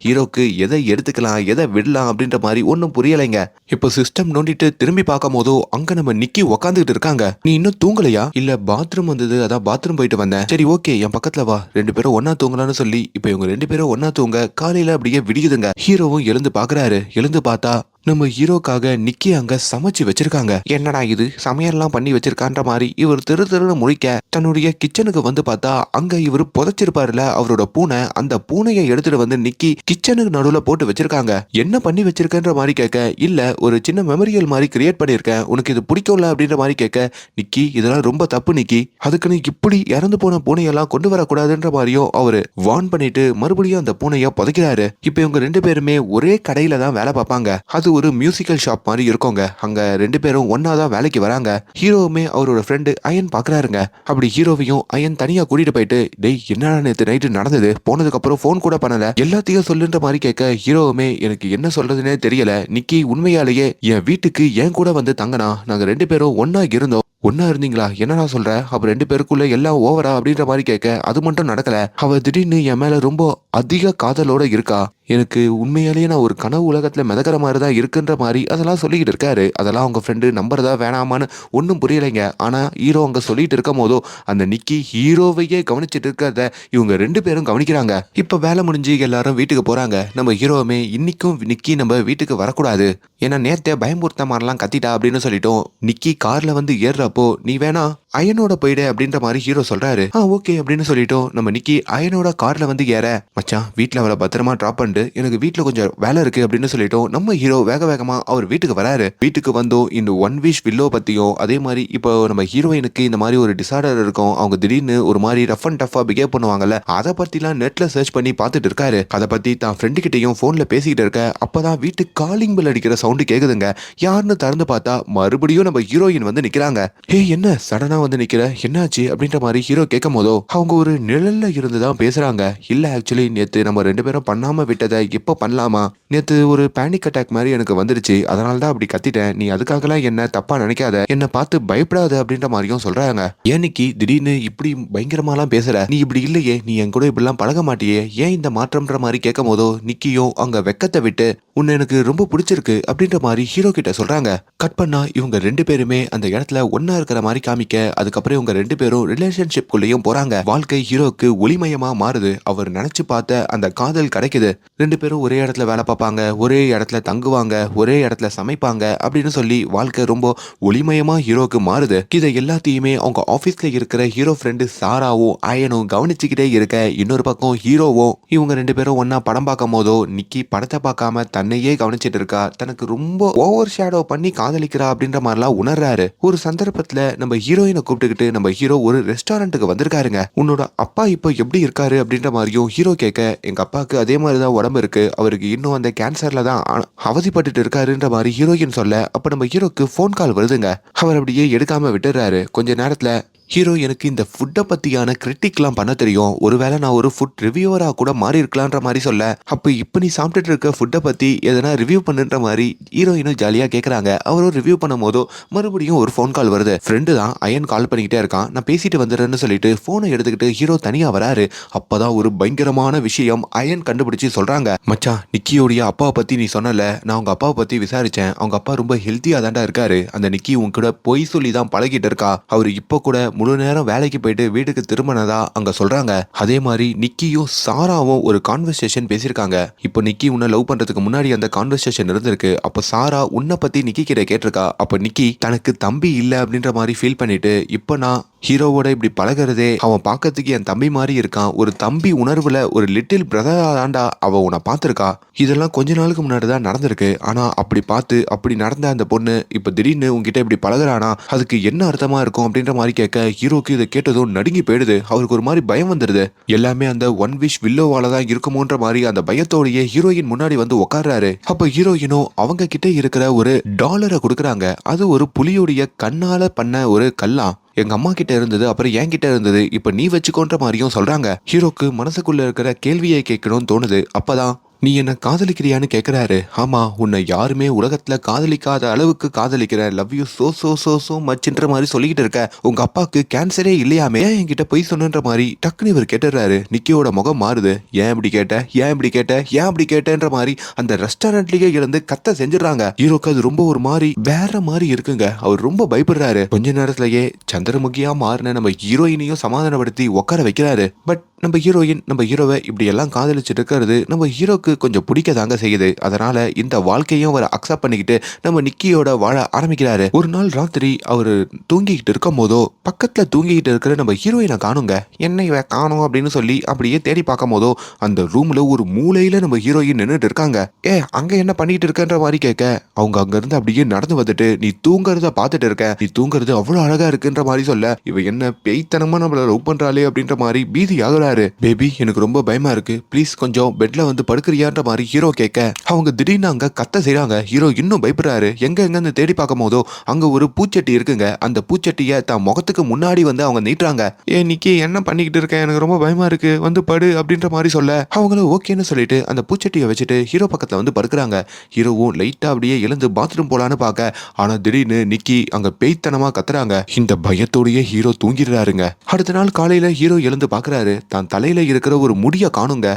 ஹீரோக்கு எதை எடுத்துக்கலாம் எதை விடலாம் அப்படின்ற மாதிரி ஒன்னும் புரியலைங்க. இப்போ சிஸ்டம் நோண்டிட்டு திரும்பி பார்க்கும் போதோ அங்க நம்ம நிக்கி உக்காந்துட்டு இருக்காங்க. நீ இன்னும் தூங்கலையா, இல்ல பாத்ரூம் வந்தது அதான் பாத்ரூம் போயிட்டு வந்தேன், சரி ஓகே என் பக்கத்துல வா, ரெண்டு பேரும் ஒன்னா தூங்கலாம்னு சொல்லி இப்ப இவங்க ரெண்டு பேரும் ஒன்னா தூங்க காலையில அப்படியே விடியுதுங்க. ஹீரோவும் எழுந்து பாக்குறாரு. எழுந்து பார்த்தா நம்ம ஹீரோக்காக நிக்கி அங்க சமைச்சு வச்சிருக்காங்க. என்னடா இது சமையல்லாம் பண்ணி வச்சிருக்கான்ற மாதிரி இவர் திருன்னு முழிக்க, தன்னுடைய கிச்சனுக்கு வந்து பார்த்தா அங்க இவர் புதைச்சிருப்பாருல அவரோட பூனை, அந்த பூனையை எடுத்துட்டு வந்து நிக்கி கிச்சனுக்கு நடுவுல போட்டு வச்சிருக்காங்க. என்ன பண்ணி வச்சிருக்கன்ற மாதிரி கேட்க, இல்ல ஒரு சின்ன மெமரியல் மாதிரி கிரியேட் பண்ணிருக்கேன், உனக்கு இது பிடிக்கும்ல அப்படின்ற மாதிரி கேட்க, நிக்கி இதெல்லாம் ரொம்ப தப்பு நிக்கி, அதுக்குன்னு இப்படி இறந்து போன பூனையெல்லாம் கொண்டு வரக்கூடாதுன்ற மாதிரியும் அவரு வார்ன் பண்ணிட்டு மறுபடியும் அந்த பூனைய புதைக்கிறாரு. இப்ப இவங்க ரெண்டு பேருமே ஒரே கடையில தான் வேலை பார்ப்பாங்க. அது ஒரு மியூசிக்கல் ஷாப் மாதிரி இருக்கோங்க. அங்க ரெண்டு பேரும் ஒன்னாதான் வேலைக்கு வராங்க. ஹீரோவுமே அவரோட ஃப்ரெண்டு அயன் பாக்குறாருங்க. அப்படி ஹீரோவையும் அயன் தனியா கூட்டிட்டு போயிட்டு, டேய் என்னடா நேத்து நைட்டு நடந்தது, போனதுக்கு அப்புறம் போன் கூட பண்ணல, எல்லாத்தையும் சொல்லுன்ற மாதிரி கேட்க, ஹீரோவுமே எனக்கு என்ன சொல்றதுன்னே தெரியல, நிக்கி உண்மையாலேயே என் வீட்டுக்கு என் கூட வந்து தங்கனா, நாங்க ரெண்டு பேரும் ஒன்னா இருந்தோம், ஒன்னா இருந்தீங்களா, என்னடா சொல்ற, அப்ப ரெண்டு பேருக்குள்ள எல்லாம் ஓவரா அப்படின்ற மாதிரி கேட்க, அது மட்டும் நடக்கல, அவ திடீர்னு என் மேல ரொம்ப அதிக காதலோட இருக்கா, எனக்கு உண்மையாலேயே நான் ஒரு கனவு உலகத்துல மிதக்கிற மாதிரி தான் இருக்குன்ற மாதிரி அதெல்லாம் சொல்லிக்கிட்டு இருக்காரு. அதெல்லாம் அவங்க ஃப்ரெண்டு நம்புறதா வேணாமான்னு ஒன்றும் புரியலைங்க. ஆனா ஹீரோ அங்க சொல்லிட்டு இருக்கும் போதோ அந்த நிக்கி ஹீரோவையே கவனிச்சுட்டு இருக்கிறத இவங்க ரெண்டு பேரும் கவனிக்கிறாங்க. இப்ப வேலை முடிஞ்சு எல்லாரும் வீட்டுக்கு போறாங்க. நம்ம ஹீரோவுமே இன்னைக்கும் நிக்கி நம்ம வீட்டுக்கு வரக்கூடாது, ஏன்னா நேத்தே பயமுறுத்த மாதிரிலாம் கத்திட்டா அப்படின்னு சொல்லிட்டோம். நிக்கி கார்ல வந்து ஏறுறப்போ நீ வேணா அயனோட போயிடு அப்படின்ற மாதிரி ஹீரோ சொல்றாரு. ஓகே அப்படின்னு சொல்லிட்டோம். நம்ம நிக்கி அயனோட கார்ல வந்து ஏற, மச்சான் வீட்டுல அவளை பத்திரமா டிராப் பண்ணிட்டு எனக்கு வீட்டுல கொஞ்சம் வேலை இருக்கு அப்படின்னு சொல்லிட்டோம். நம்ம ஹீரோ வேகமா அவர் வீட்டுக்கு வராரு. வீட்டுக்கு வந்தோம் இந்த ஒன் விஷ் வில்லோ பத்தியும், அதே மாதிரி இப்போ நம்ம ஹீரோயினுக்கு இந்த மாதிரி ஒரு டிசார்டர் இருக்கும், அவங்க திடீர்னு ஒரு மாதிரி ரஃப் அண்ட் டஃபா பிஹேவ் பண்ணுவாங்கல்ல, அதை பத்திலாம் நெட்ல சர்ச் பண்ணி பார்த்துட்டு இருக்காரு. அதை பத்தி தான் ஃப்ரெண்டு கிட்டையும் போன்ல பேசிக்கிட்டு இருக்க, அப்பதான் வீட்டு காலிங் பெல் அடிக்கிற சவுண்டு கேக்குதுங்க. யாருன்னு திறந்து பார்த்தா மறுபடியும் நம்ம ஹீரோயின் வந்து நிக்கிறாங்க. என்ன சடனா வந்து நிக்கிற, என்னாச்சு அப்படின்ற மாதிரி ஹீரோ கேட்கும் போதோ அவங்க ஒரு நிழல்ல இருந்துதான் பேசுறாங்க. இல்ல ஆக்சுவலி நேத்து நம்ம ரெண்டு பேரும் பண்ணாம விட்டதை இப்ப பண்ணலாமா, நேத்து ஒரு பேனிக் அட்டாக் மாதிரி எனக்கு வந்துருச்சு, அதனால தான் அப்படி கத்திட்டேன், நீ அதுக்காகலாம் என்ன தப்பா நினைக்காத, என்ன பார்த்து பயப்படாத அப்படின்ற மாதிரியும் சொல்றாங்க. ஏன்னிக்கு திடீர்னு இப்படி பயங்கரமாலாம் பேசுற, நீ இப்படி இல்லையே, நீ என் கூட இப்படிலாம் பழக மாட்டியே, ஏன் இந்த மாற்றம்ன்ற மாதிரி கேட்கும் போதோ நிக்கியும் அங்க வெக்கத்தை விட்டு உன்னை எனக்கு ரொம்ப பிடிச்சிருக்கு அப்படின்ற மாதிரி ஹீரோ கிட்ட சொல்றாங்க. கட் பண்ணா இவங்க ரெண்டு பேருமே அந்த இடத்துல ஒன்னா இருக்கிற மாதிரி காமிக்க, அதுக்கப்புறம் இவங்க ரெண்டு பேரும் ரிலேஷன்ஷிப் குள்ளேயும் போறாங்க. வாழ்க்கை ஹீரோக்கு ஒளிமயமா மாறுது. அவர் நினைச்சு பார்த்த அந்த காதல் கிடைக்குது. ரெண்டு பேரும் ஒரே இடத்துல வேலை பார்ப்பாங்க, ஒரே இடத்துல தங்குவாங்க, ஒரே இடத்துல சமைப்பாங்க அப்படின்னு சொல்லி வாழ்க்கை ரொம்ப ஒளிமயமா ஹீரோக்கு மாறுது. இதை எல்லாத்தையுமே அவங்க ஆபீஸ்ல இருக்கிற ஹீரோ ஃப்ரெண்டு சாராவும் அயனும் கவனிச்சுக்கிட்டே இருக்க, இன்னொரு பக்கம் ஹீரோவும் இவங்க ரெண்டு பேரும் ஒன்னா படம் பார்க்கும் போதோ நிக்கி படத்தை பார்க்காம தன்னையே கவனிச்சிட்டு இருக்கா, தனக்கு ரொம்ப ஓவர் ஷேடோ பண்ணி காதலிக்கிறா அப்படின்ற மாதிரிலாம் உணர்றாரு. ஒரு சந்தர்ப்பத்துல நம்ம ஹீரோயினை கூப்பிட்டுக்கிட்டு நம்ம ஹீரோ ஒரு ரெஸ்டாரண்ட்டுக்கு வந்திருக்காருங்க. உன்னோட அப்பா இப்போ எப்படி இருக்காரு அப்படின்ற மாதிரியும் ஹீரோ கேட்க, எங்க அப்பாவுக்கு அதே மாதிரி தான் உடம்பு இருக்கு, அவருக்கு இன்னும் அந்த கேன்சர்ல தான் அவதிப்பட்டுட்டு இருக்காருன்ற மாதிரி ஹீரோயின் சொல்ல, அப்ப நம்ம ஹீரோக்கு ஃபோன் கால் வருதுங்க. அவர் அப்படியே எடுக்காம விட்டுறாரு. கொஞ்ச நேரத்துல ஹீரோ, எனக்கு இந்த ஃபுட்டை பத்தியான கிரிட்டிக்லாம் பண்ண தெரியும், ஒருவேளை நான் ஒரு ஃபுட் ரிவ்யூவரா கூட மாறி இருக்கலான்ற மாதிரி சொல்ல, அப்ப இப்ப நீ சாப்பிட்டுட்டு இருக்க ஃபுட்டை பத்தி எதனா ரிவ்யூ பண்ணுன்ற மாதிரி ஹீரோயினும் ஜாலியா கேக்குறாங்க. அவரும் ரிவ்யூ பண்ணும் போதோ மறுபடியும் ஒரு ஃபோன் கால் வருது. ஃப்ரெண்டு தான் அயன் கால் பண்ணிக்கிட்டே இருக்கான், நான் பேசிட்டு வந்துடுறேன்னு சொல்லிட்டு போனை எடுத்துக்கிட்டு ஹீரோ தனியா வராரு. அப்பதான் ஒரு பயங்கரமான விஷயம் அயன் கண்டுபிடிச்சு சொல்றாங்க. மச்சான், நிக்கியோடைய அப்பாவை பத்தி நீ சொன்னல, நான் அவங்க அப்பாவை பத்தி விசாரிச்சேன். அவங்க அப்பா ரொம்ப ஹெல்த்தியா தான்டா இருக்காரு. அந்த நிக்கி உன் கூட பொய் சொல்லி தான் பழகிட்டு இருக்கா. அவரு இப்ப கூட முழு நேரம் வேலைக்கு போயிட்டு வீட்டுக்கு திரும்பினதா அங்க சொல்றாங்க. அதே மாதிரி நிக்கியும் சாராவும் ஒரு கான்வர்சேஷன் பேசியிருக்காங்க. இப்போ நிக்கி உன்னை லவ் பண்றதுக்கு முன்னாடி அந்த கான்வர்சேஷன் இருந்திருக்கு. அப்ப சாரா உன்னை பத்தி நிக்கி கிட்ட கேட்டிருக்கா. அப்ப நிக்கி தனக்கு தம்பி இல்ல அப்படின்ற மாதிரி ஃபீல் பண்ணிட்டு, இப்ப நான் ஹீரோவோட இப்படி பழகிறதே, அவன் பார்க்கறதுக்கு என் தம்பி மாதிரி இருக்கான், ஒரு தம்பி உணர்வுல ஒரு லிட்டில் பிரதரா தாண்டா அவ உன்னை பார்த்திருக்கா. இதெல்லாம் கொஞ்ச நாளுக்கு முன்னாடி தான் நடந்திருக்கு. ஆனா அப்படி பார்த்து அப்படி நடந்த அந்த பொண்ணு இப்ப திடீர்னு உங்ககிட்ட இப்படி பழகுறானா, அதுக்கு என்ன அர்த்தமா இருக்கும் அப்படின்ற மாதிரி கேட்க, ஹீரோக்கு இதை கேட்டதும் நடுங்கி போயிடுது. அவருக்கு ஒரு மாதிரி பயம் வந்துடுது. எல்லாமே அந்த ஒன் விஷ் வில்லோவால தான் இருக்குமோன்ற மாதிரி அந்த பயத்தோடையே ஹீரோயின் முன்னாடி வந்து உட்கார்றாரு. அப்ப ஹீரோயினும் அவங்க கிட்ட இருக்கிற ஒரு டாலரை கொடுக்குறாங்க. அது ஒரு புலியோடைய கண்ணால பண்ண ஒரு கல்லா. எங்க அம்மா கிட்ட இருந்தது, அப்புறம் என் கிட்ட இருந்தது, இப்ப நீ வச்சுக்கோன்ற மாதிரியும் சொல்றாங்க. ஹீரோக்கு மனசுக்குள்ள இருக்கிற கேள்வியை கேட்கணும்னு தோணுது. அப்பதான், நீ என்ன காதலிக்கிறியான்னு கேக்குறாரு. ஆமா, உன்னை யாருமே உலகத்துல காதலிக்காத அளவுக்கு காதலிக்கிறேன், love you so so so so மச்ன்ற மாதிரி சொல்லிக்கிட்டு இருக்க. உங்க அப்பாவுக்கு கேன்சரே இல்லையாமே, ஏன் என்கிட்ட போய் சொன்னன்ற மாதிரி டக்குன்னு இவர் கேட்டுறாரு. நிக்கியோட முகம் மாறுது. ஏன் இப்படி கேட்ட, ஏன் இப்படி கேட்ட, ஏன் இப்படி கேட்டன்ற மாதிரி அந்த ரெஸ்டாரண்ட்லயே இருந்து கத்த செஞ்சிடறாங்க. ஹீரோக்கு அது ரொம்ப ஒரு மாதிரி வேற மாதிரி இருக்குங்க. அவர் ரொம்ப பயப்படுறாரு. கொஞ்ச நேரத்திலேயே சந்திரமுகியா மாறின நம்ம ஹீரோயினையும் சமாதானப்படுத்தி உட்கார வைக்கிறாரு. பட் நம்ம ஹீரோயின் நம்ம ஹீரோவை இப்படி எல்லாம் காதலிச்சுட்டு இருக்கிறது நம்ம ஹீரோக்கு கொஞ்சம் பிடிக்க தாங்க செய்யுது. அதனால இந்த வாழ்க்கையும் அவர் அக்செப்ட் பண்ணிக்கிட்டு நம்ம நிக்கியோட வாழ ஆரம்பிக்கிறாரு. ஒரு நாள் ராத்திரி அவரு தூங்கிக்கிட்டு இருக்கும் போதோ பக்கத்துல தூங்கிக்கிட்டு இருக்கிற நம்ம ஹீரோயினை காணுங்க. என்ன இவ காணும் அப்படின்னு சொல்லி அப்படியே தேடி பார்க்கும் போதோ அந்த ரூம்ல ஒரு மூலையில நம்ம ஹீரோயின் நின்றுட்டு இருக்காங்க. அங்க என்ன பண்ணிட்டு இருக்கன்ற மாதிரி கேட்க, அவங்க அங்க இருந்து அப்படியே நடந்து வந்துட்டு, நீ தூங்குறத பார்த்துட்டு இருக்க, நீ தூங்குறது அவ்வளவு அழகா இருக்குன்ற மாதிரி சொல்ல, இவ என்ன பேய்த்தனமா நம்மள லவ் பண்றாளே அப்படின்ற மாதிரி பீதி ஆகுறாரு. பேபி, எனக்கு ரொம்ப பயமா இருக்கு, ப்ளீஸ் கொஞ்சம் பெட்ல வந்து படுக்கிறியான்ற மாதிரி ஹீரோ கேட்க, அவங்க திடீர்னு அங்க கத்த செய்றாங்க. ஹீரோ இன்னும் பயப்படுறாரு. எங்கன்னு தேடி பார்க்கும் போதோ அங்க ஒரு பூச்சட்டி இருக்குங்க. அந்த பூச்சட்டிய தான் முகத்துக்கு முன்னாடி வந்து அவங்க நீட்டுறாங்க. நிக்கி, என்ன பண்ணிக்கிட்டு இருக்க, எனக்கு ரொம்ப பயமா இருக்கு, வந்து படு அப்படின்ற மாதிரி சொல்ல, அவங்களும் ஓகேன்னு சொல்லிட்டு அந்த பூச்சட்டியை வச்சுட்டு ஹீரோ பக்கத்துல வந்து படுக்கிறாங்க. ஹீரோவும் லைட்டா அப்படியே எழுந்து பாத்ரூம் போலான்னு பார்க்க, ஆனா திடீர்னு நிக்கி அங்க பேய்த்தனமா கத்துறாங்க. இந்த பயத்தோடயே ஹீரோ தூங்கிடுறாருங்க. அடுத்த நாள் காலையில ஹீரோ எழுந்து பாக்குறாரு. தான் தலையில இருக்கிற ஒரு முடிய காணுங்க.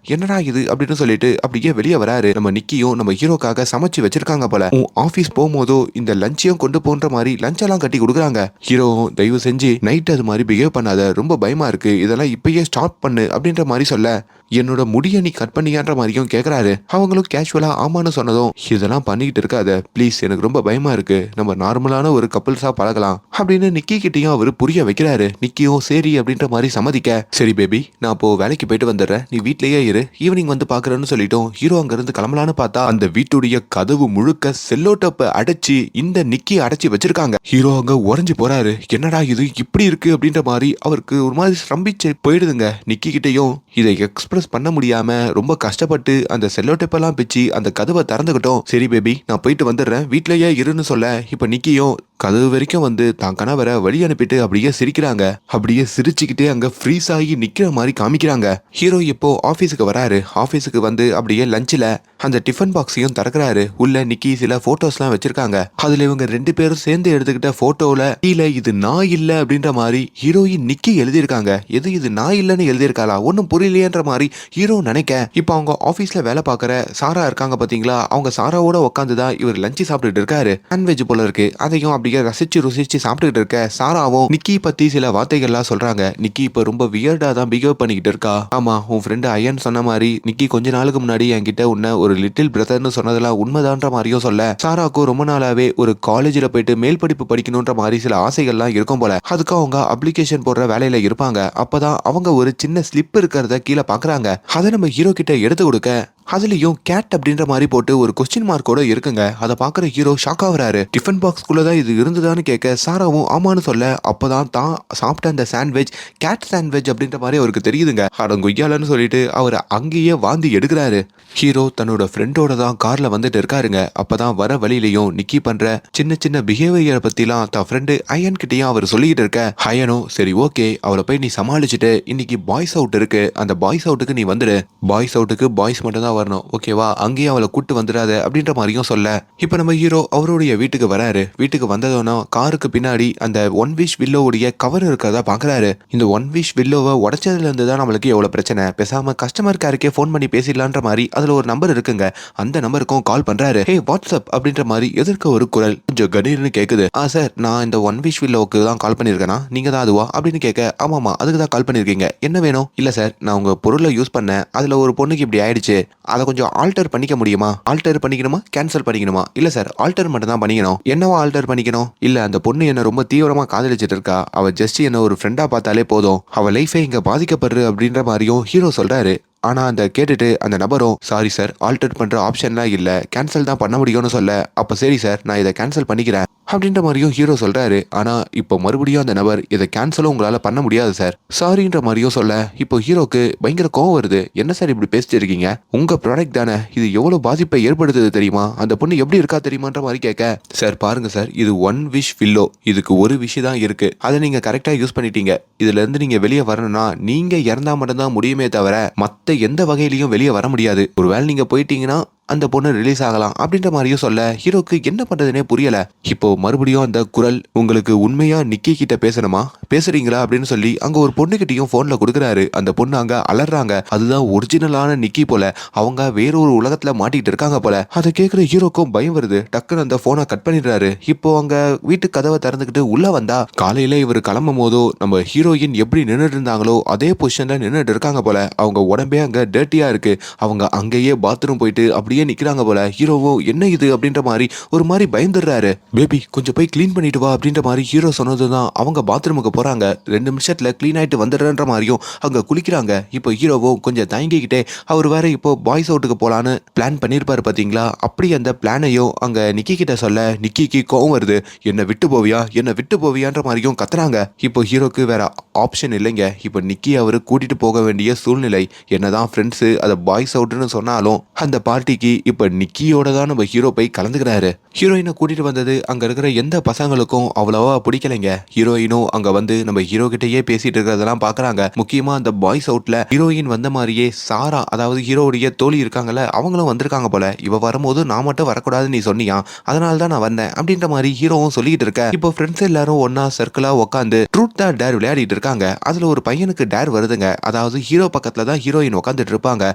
என்னடா இது அப்படின்னு சொல்லிட்டு அப்படியே வெளியே வராரு. நம்ம நிக்கியும் நம்ம ஹீரோக்காக சமைச்சு வச்சிருக்காங்க போல. ஆபீஸ் போகும்போதோ இந்த லஞ்சையும் கொண்டு போன்ற மாதிரி லஞ்ச் எல்லாம் கட்டி கொடுக்குறாங்க. ஹீரோவும் தயவு செஞ்சு நைட் அது மாதிரி பிஹேவ் பண்ணாத, ரொம்ப பயமா இருக்கு, இதெல்லாம் இப்பயே ஸ்டாப் பண்ணு அப்படின்ற மாதிரி சொல்ல, என்னோட முடிய நீ கட் பண்ணியான்ற மாதிரியும் கேட்கறாரு. அவங்களும் கேஷுவலா ஆமான்னு சொன்னதும், இதெல்லாம் பண்ணிக்கிட்டு இருக்காத ப்ளீஸ், எனக்கு ரொம்ப பயமா இருக்கு, நம்ம நார்மலான ஒரு கப்பிள்ஸா பழகலாம் அப்படின்னு நிக்கி கிட்டையும் அவரு புரிய வைக்கிறாரு. நிக்கியும் சரி அப்படின்ற மாதிரி சம்மதிக்க, சரி பேபி, நான் இப்போ வேலைக்கு போயிட்டு வந்துடுறேன், நீ வீட்லயே இரு, ஈவினிங் வந்து பாக்குறேன்னு சொல்லிட்டோம். ஹீரோ அங்க இருந்து கிளம்பலான்னு பார்த்தா அந்த வீட்டுடைய கதவு முழுக்க செல்லோட்டப்ப அடைச்சி இந்த நிக்கி அடைச்சி வச்சிருக்காங்க. ஹீரோ அங்க உறைஞ்சு போறாரு. என்னடா இது இப்படி இருக்கு அப்படின்ற மாதிரி அவருக்கு ஒரு மாதிரி ஸ்ரம்பிச்சு போயிடுதுங்க. நிக்கி கிட்டையும் இதை எக்ஸ்பிரஸ் பண்ண முடியாம ரொம்ப கஷ்டப்பட்டு அந்த செல்லோட்டப்பெல்லாம் பிச்சு அந்த கதவை திறந்துகிட்டோம். சரி பேபி, நான் போயிட்டு வந்துடுறேன், வீட்லயே இருன்னு சொல்ல, இப்ப நிக்கியும் கதவு வரைக்கும் வந்து தான் கணவரை வழி அனுப்பிட்டு அப்படியே சிரிக்கிறாங்க. அப்படியே சிரிச்சுக்கிட்டே அங்க ஃப்ரீஸ் ஆகி நிக்கிற மாதிரி காமிக்கிறாங்க. ஹீரோ இப்போ ஆபீஸுக்கு வராரு. ஆபீஸுக்கு வந்து அப்படியே லஞ்சில் அந்த டிஃபன் பாக்ஸையும் திறக்கிறாரு. உள்ள நிக்கி சில போட்டோஸ்லாம் வச்சிருக்காங்க. அதுல இவங்க ரெண்டு பேரும் சேர்ந்து எடுத்துக்கிட்ட போட்டோல கீழே இது நான் இல்ல அப்படின்ற மாதிரி ஹீரோயின் நிக்கி எழுதியிருக்காங்க. எது இது நான் இல்லன்னு எழுதியிருக்காளா, ஒன்னும் புரியலையேன்ற மாதிரி ஹீரோ நினைக்க, இப்போ அவங்க ஆபீஸ்ல வேலை பார்க்குற சாரா இருக்காங்க பாத்தீங்களா, அவங்க சாராவோட உட்காந்துதான் இவர் லஞ்சு சாப்பிட்டுட்டு இருக்காரு. நான்வெஜ் போல இருக்கு. அதையும் அப்படியே ரசிச்சு ருசிச்சு சாப்பிட்டுக்கிட்டு இருக்க சாராவும் நிக்கி பத்தி சில வார்த்தைகள்லாம் சொல்றாங்க. நிக்கி இப்ப ரொம்ப வியர்டா தான் பிஹேவ் பண்ணிக்கிட்டு இருக்கா. ஆமா, உன் ஃப்ரெண்டு அயன் சொன்ன மாதிரி நிக்கி கொஞ்ச நாளுக்கு முன்னாடி என்கிட்ட உன்ன ஒரு லிட்டில் பிரதர்னு சொன்னதெல்லாம் உண்மைதான்ற மாதிரியும் சொல்ல, சாராக்கும் ரொம்ப நாளாவே ஒரு காலேஜ்ல போயிட்டு மேல் படிப்பு படிக்கணும்ன்ற மாதிரி சில ஆசைகள்லாம் இருக்கும் போல. அதுக்கு அவங்க அப்ளிகேஷன் போடுற வேலையில இருப்பாங்க. அப்பதான் அவங்க ஒரு சின்ன ஸ்லிப் இருக்கிறத கீழே பாக்குறாங்க. அதை நம்ம ஹீரோ கிட்ட எடுத்து கொடுக்க, அதுலயும் கேட் அப்படின்ற மாதிரி போட்டு ஒரு கொஸ்டின் மார்க்கோட இருக்குங்க. அதை பாக்குற ஹீரோ ஷாக் ஆகுறாரு. டிஃபன் பாக்ஸ்குள்ளதான் இது இருந்ததான்னு கேட்க சாராவும் ஆமான்னு சொல்ல அப்பதான் தான் சாப்பிட்ட அந்த சாண்ட்விச் கேட் சாண்ட்விச் அப்படின்ற மாதிரி அவருக்கு தெரியுதுங்க. அடங்கொய்யாலன்னு சொல்லிட்டு அவர் அங்கேயே வாந்தி எடுக்கிறாரு. ஹீரோ தன்னோட ஃப்ரெண்டோட தான் கார்ல வந்துட்டு இருக்காருங்க. அப்பதான் வர வழியிலையும் நிக்கி பண்ற சின்ன சின்ன பிஹேவியரை பத்திலாம் தான் ஃப்ரெண்டு அயன் கிட்டயும் அவர் சொல்லிட்டு இருக்க. அயனும் சரி ஓகே அவளை போய் நீ சமாளிச்சுட்டு இன்னைக்கு பாய்ஸ் அவுட் இருக்கு, அந்த பாய்ஸ் அவுட்டுக்கு நீ வந்துடு, பாய்ஸ் அவுட்டுக்கு பாய்ஸ் மட்டும் தான் வரணும் ஓகேவா, அங்கேயும் அவளை கூட்டு வந்துடாத அப்படின்ற மாதிரியும் சொல்ல இப்ப நம்ம ஹீரோ அவருடைய வீட்டுக்கு வராரு. வீட்டுக்கு வந்ததோனா காருக்கு பின்னாடி அந்த ஒன் விஷ் வில்லோவுடைய கவர் இருக்கிறதா பாக்குறாரு. இந்த ஒன் விஷ் வில்லோவை உடைச்சதுல இருந்து தான் நம்மளுக்கு எவ்வளவு பிரச்சனை, பேசாம கஸ்டமர் கேருக்கே போன் பண்ணி பேசிடலான்ற மாதிரி அதுல ஒரு நம்பர் இருக்குங்க. அந்த நம்பருக்கும் கால் பண்றாரு. ஹே வாட்ஸ்அப் அப்படின்ற மாதிரி எதிர்க்க ஒரு குரல் கொஞ்சம் கணீர்னு கேக்குது. சார் நான் இந்த ஒன் விஷ் வில்லோவுக்கு தான் கால் பண்ணிருக்கேனா, நீங்க தான் அதுவா அப்படின்னு கேட்க ஆமாமா அதுக்கு தான் கால் பண்ணிருக்கீங்க, என்ன வேணும். இல்ல சார் நான் உங்க பொருளை யூஸ் பண்ணேன், அதுல ஒரு பொண்ணுக்கு இப்படி ஆயிடுச்சு, அதை கொஞ்சம் ஆல்டர் பண்ணிக்க முடியுமா. ஆல்டர் பண்ணிக்கணுமா கேன்சல் பண்ணிக்கணுமா. இல்ல சார் ஆல்டர் மட்டும் தான் பண்ணிக்கணும். என்னவா ஆல்டர் பண்ணிக்கணும். இல்ல அந்த பொண்ணு என்ன ரொம்ப தீவிரமா காதலிச்சிட்டு இருக்கா, அவ ஜஸ்ட் என்ன ஒரு ஃப்ரெண்டா பார்த்தாலே போதும், அவ லைஃபே இங்க பாதிக்கப்படுற அப்படின்ற மாதிரியும் ஹீரோ சொல்றாரு. ஆனா அந்த கேட்டுட்டு அந்த நபரும் சாரி சார் ஆல்டர் பண்ற ஆப்ஷன்லாம் இல்ல, கேன்சல் தான் பண்ண முடியும்னு சொல்ல அப்ப சரி சார் நான் இதை கேன்சல் பண்ணிக்கிறேன் அப்படின்ற மாதிரியும் ஹீரோ சொல்றாரு. ஆனா இப்போ மறுபடியும் அந்த நபர் இதை கேன்சலும் உங்களால பண்ண முடியாது சார் சாரின்ற மாதிரியும் சொல்ல இப்போ ஹீரோக்கு பயங்கர கோவம் வருது. என்ன சார் இப்படி பேசிட்டு இருக்கீங்க, உங்க ப்ராடக்ட் தானே, இது எவ்வளவு பாதிப்பை ஏற்படுத்துது தெரியுமா, அந்த பொண்ணு எப்படி இருக்கா தெரியுமான்ற மாதிரி கேட்க சார் பாருங்க சார் இது ஒன் விஷ் வில்லோ, இதுக்கு ஒரு விஷ் தான் இருக்கு, அதை நீங்க கரெக்டா யூஸ் பண்ணிட்டீங்க, இதுல இருந்து நீங்க வெளியே வரணும்னா நீங்க இறந்தா மட்டும்தான் முடியுமே தவிர மத்த எந்த வகையிலையும் வெளியே வர முடியாது, ஒருவேளை நீங்க போயிட்டீங்கன்னா அந்த பொண்ணு ரிலீஸ் ஆகலாம் அப்படின்ற மாதிரியும் சொல்ல ஹீரோக்கு என்ன பண்றதுனே புரியல. இப்போ மறுபடியும் அந்த குரல் உங்களுக்கு உண்மையா நிக்கி கிட்ட பேசணுமா, பேசுறீங்களா அப்படின்னு சொல்லி அங்க ஒரு பொண்ணுகிட்டயும் போன்ல கொடுக்குறாரு. அந்த பொண்ணு அங்க அலறாங்க. அதுதான் ஒரிஜினலான நிக்கி போல, அவங்க வேற ஒரு உலகத்துல மாட்டிட்டு இருக்காங்க போல. அதை கேட்கிற ஹீரோக்கும் பயம் வருது. டக்குன்னு அந்த போனை கட் பண்ணிடுறாரு. இப்போ அங்க வீட்டு கதவை திறந்துக்கிட்டு உள்ள வந்தா காலையில இவர் கிளம்பும் போதோ நம்ம ஹீரோயின் எப்படி நின்றுட்டு இருந்தாங்களோ அதே பொசிஷன்ல நின்றுட்டு இருக்காங்க போல. அவங்க உடம்பே அங்க டர்ட்டியா இருக்கு. அவங்க அங்கேயே பாத்ரூம் போயிட்டு அப்படியே நிக்கிறாங்க போல. ஹீரோவோ என்ன இது அப்படின்ற மாதிரி ஒரு மாதிரி பயந்துடுறாரு. பேபி கொஞ்சம் போய் கிளீன் பண்ணிட்டு வா அப்படின்ற மாதிரி ஹீரோ சொன்னதுதான் அவங்க பாத்ரூமுக்கு போறாங்க. 2 நிமிஷத்துல கிளீன் ஆயிட்டு வந்துடுறன்ற மாதிரியும் அங்க குளிக்கிறாங்க. இப்போ ஹீரோவோ கொஞ்சம் தயங்கிக்கிட்டே அவர் வேற இப்போ பாய்ஸ் அவுட்டுக்கு போலான்னு பிளான் பண்ணிருப்பாரு பாத்தீங்களா, அப்படி அந்த பிளானையும் அங்க நிக்கி கிட்ட சொல்ல நிக்கிக்கு கோவம் வருது. என்ன விட்டு போவியா என்ன விட்டு போவியான்ற மாதிரியும் கத்துறாங்க. இப்போ ஹீரோக்கு வேற ஆப்ஷன் இல்லைங்க. இப்போ நிக்கி அவரு கூட்டிட்டு போக வேண்டிய சூழ்நிலை. என்னதான் ஃப்ரெண்ட்ஸ் அதை பாய்ஸ் அவுட்னு சொன்னாலும் அந்த பார்ட்டிக்கு இப்ப நிக்கியோட தான் நம்ம ஹீரோ போய் கலந்துக்கிறாரு. ஹீரோயினை கூட்டிட்டு வந்தது அங்க இருக்கிற எந்த பசங்களுக்கும் அவ்வளவா பிடிக்கலைங்க. ஹீரோயினும் அங்க வந்து நம்ம ஹீரோ கிட்டயே பேசிட்டு இருக்கிறதெல்லாம் பாக்குறாங்க. முக்கியமா அந்த பாய்ஸ் அவுட்ல ஹீரோயின் வந்த மாதிரியே சாரா அதாவது ஹீரோடைய தோழி இருக்காங்கல்ல அவங்களும் வந்திருக்காங்க போல. இவ வரும்போது நான் மட்டும் வரக்கூடாதுன்னு நீ சொன்னியா, அதனால தான் நான் வந்தேன் அப்படின்ற மாதிரி ஹீரோவும் சொல்லிட்டு இருக்க. இப்போ ஃப்ரெண்ட்ஸ் எல்லாரும் ஒன்னா சர்க்கிளா உட்காந்து ட்ரூத் ஆர் டேர் விளையாடிட்டு இருக்காங்க. அதுல ஒரு பையனுக்கு டேர் வருதுங்க. அதாவது ஹீரோ பக்கத்துல தான் ஹீரோயின் உட்காந்துட்டு இருப்பாங்க.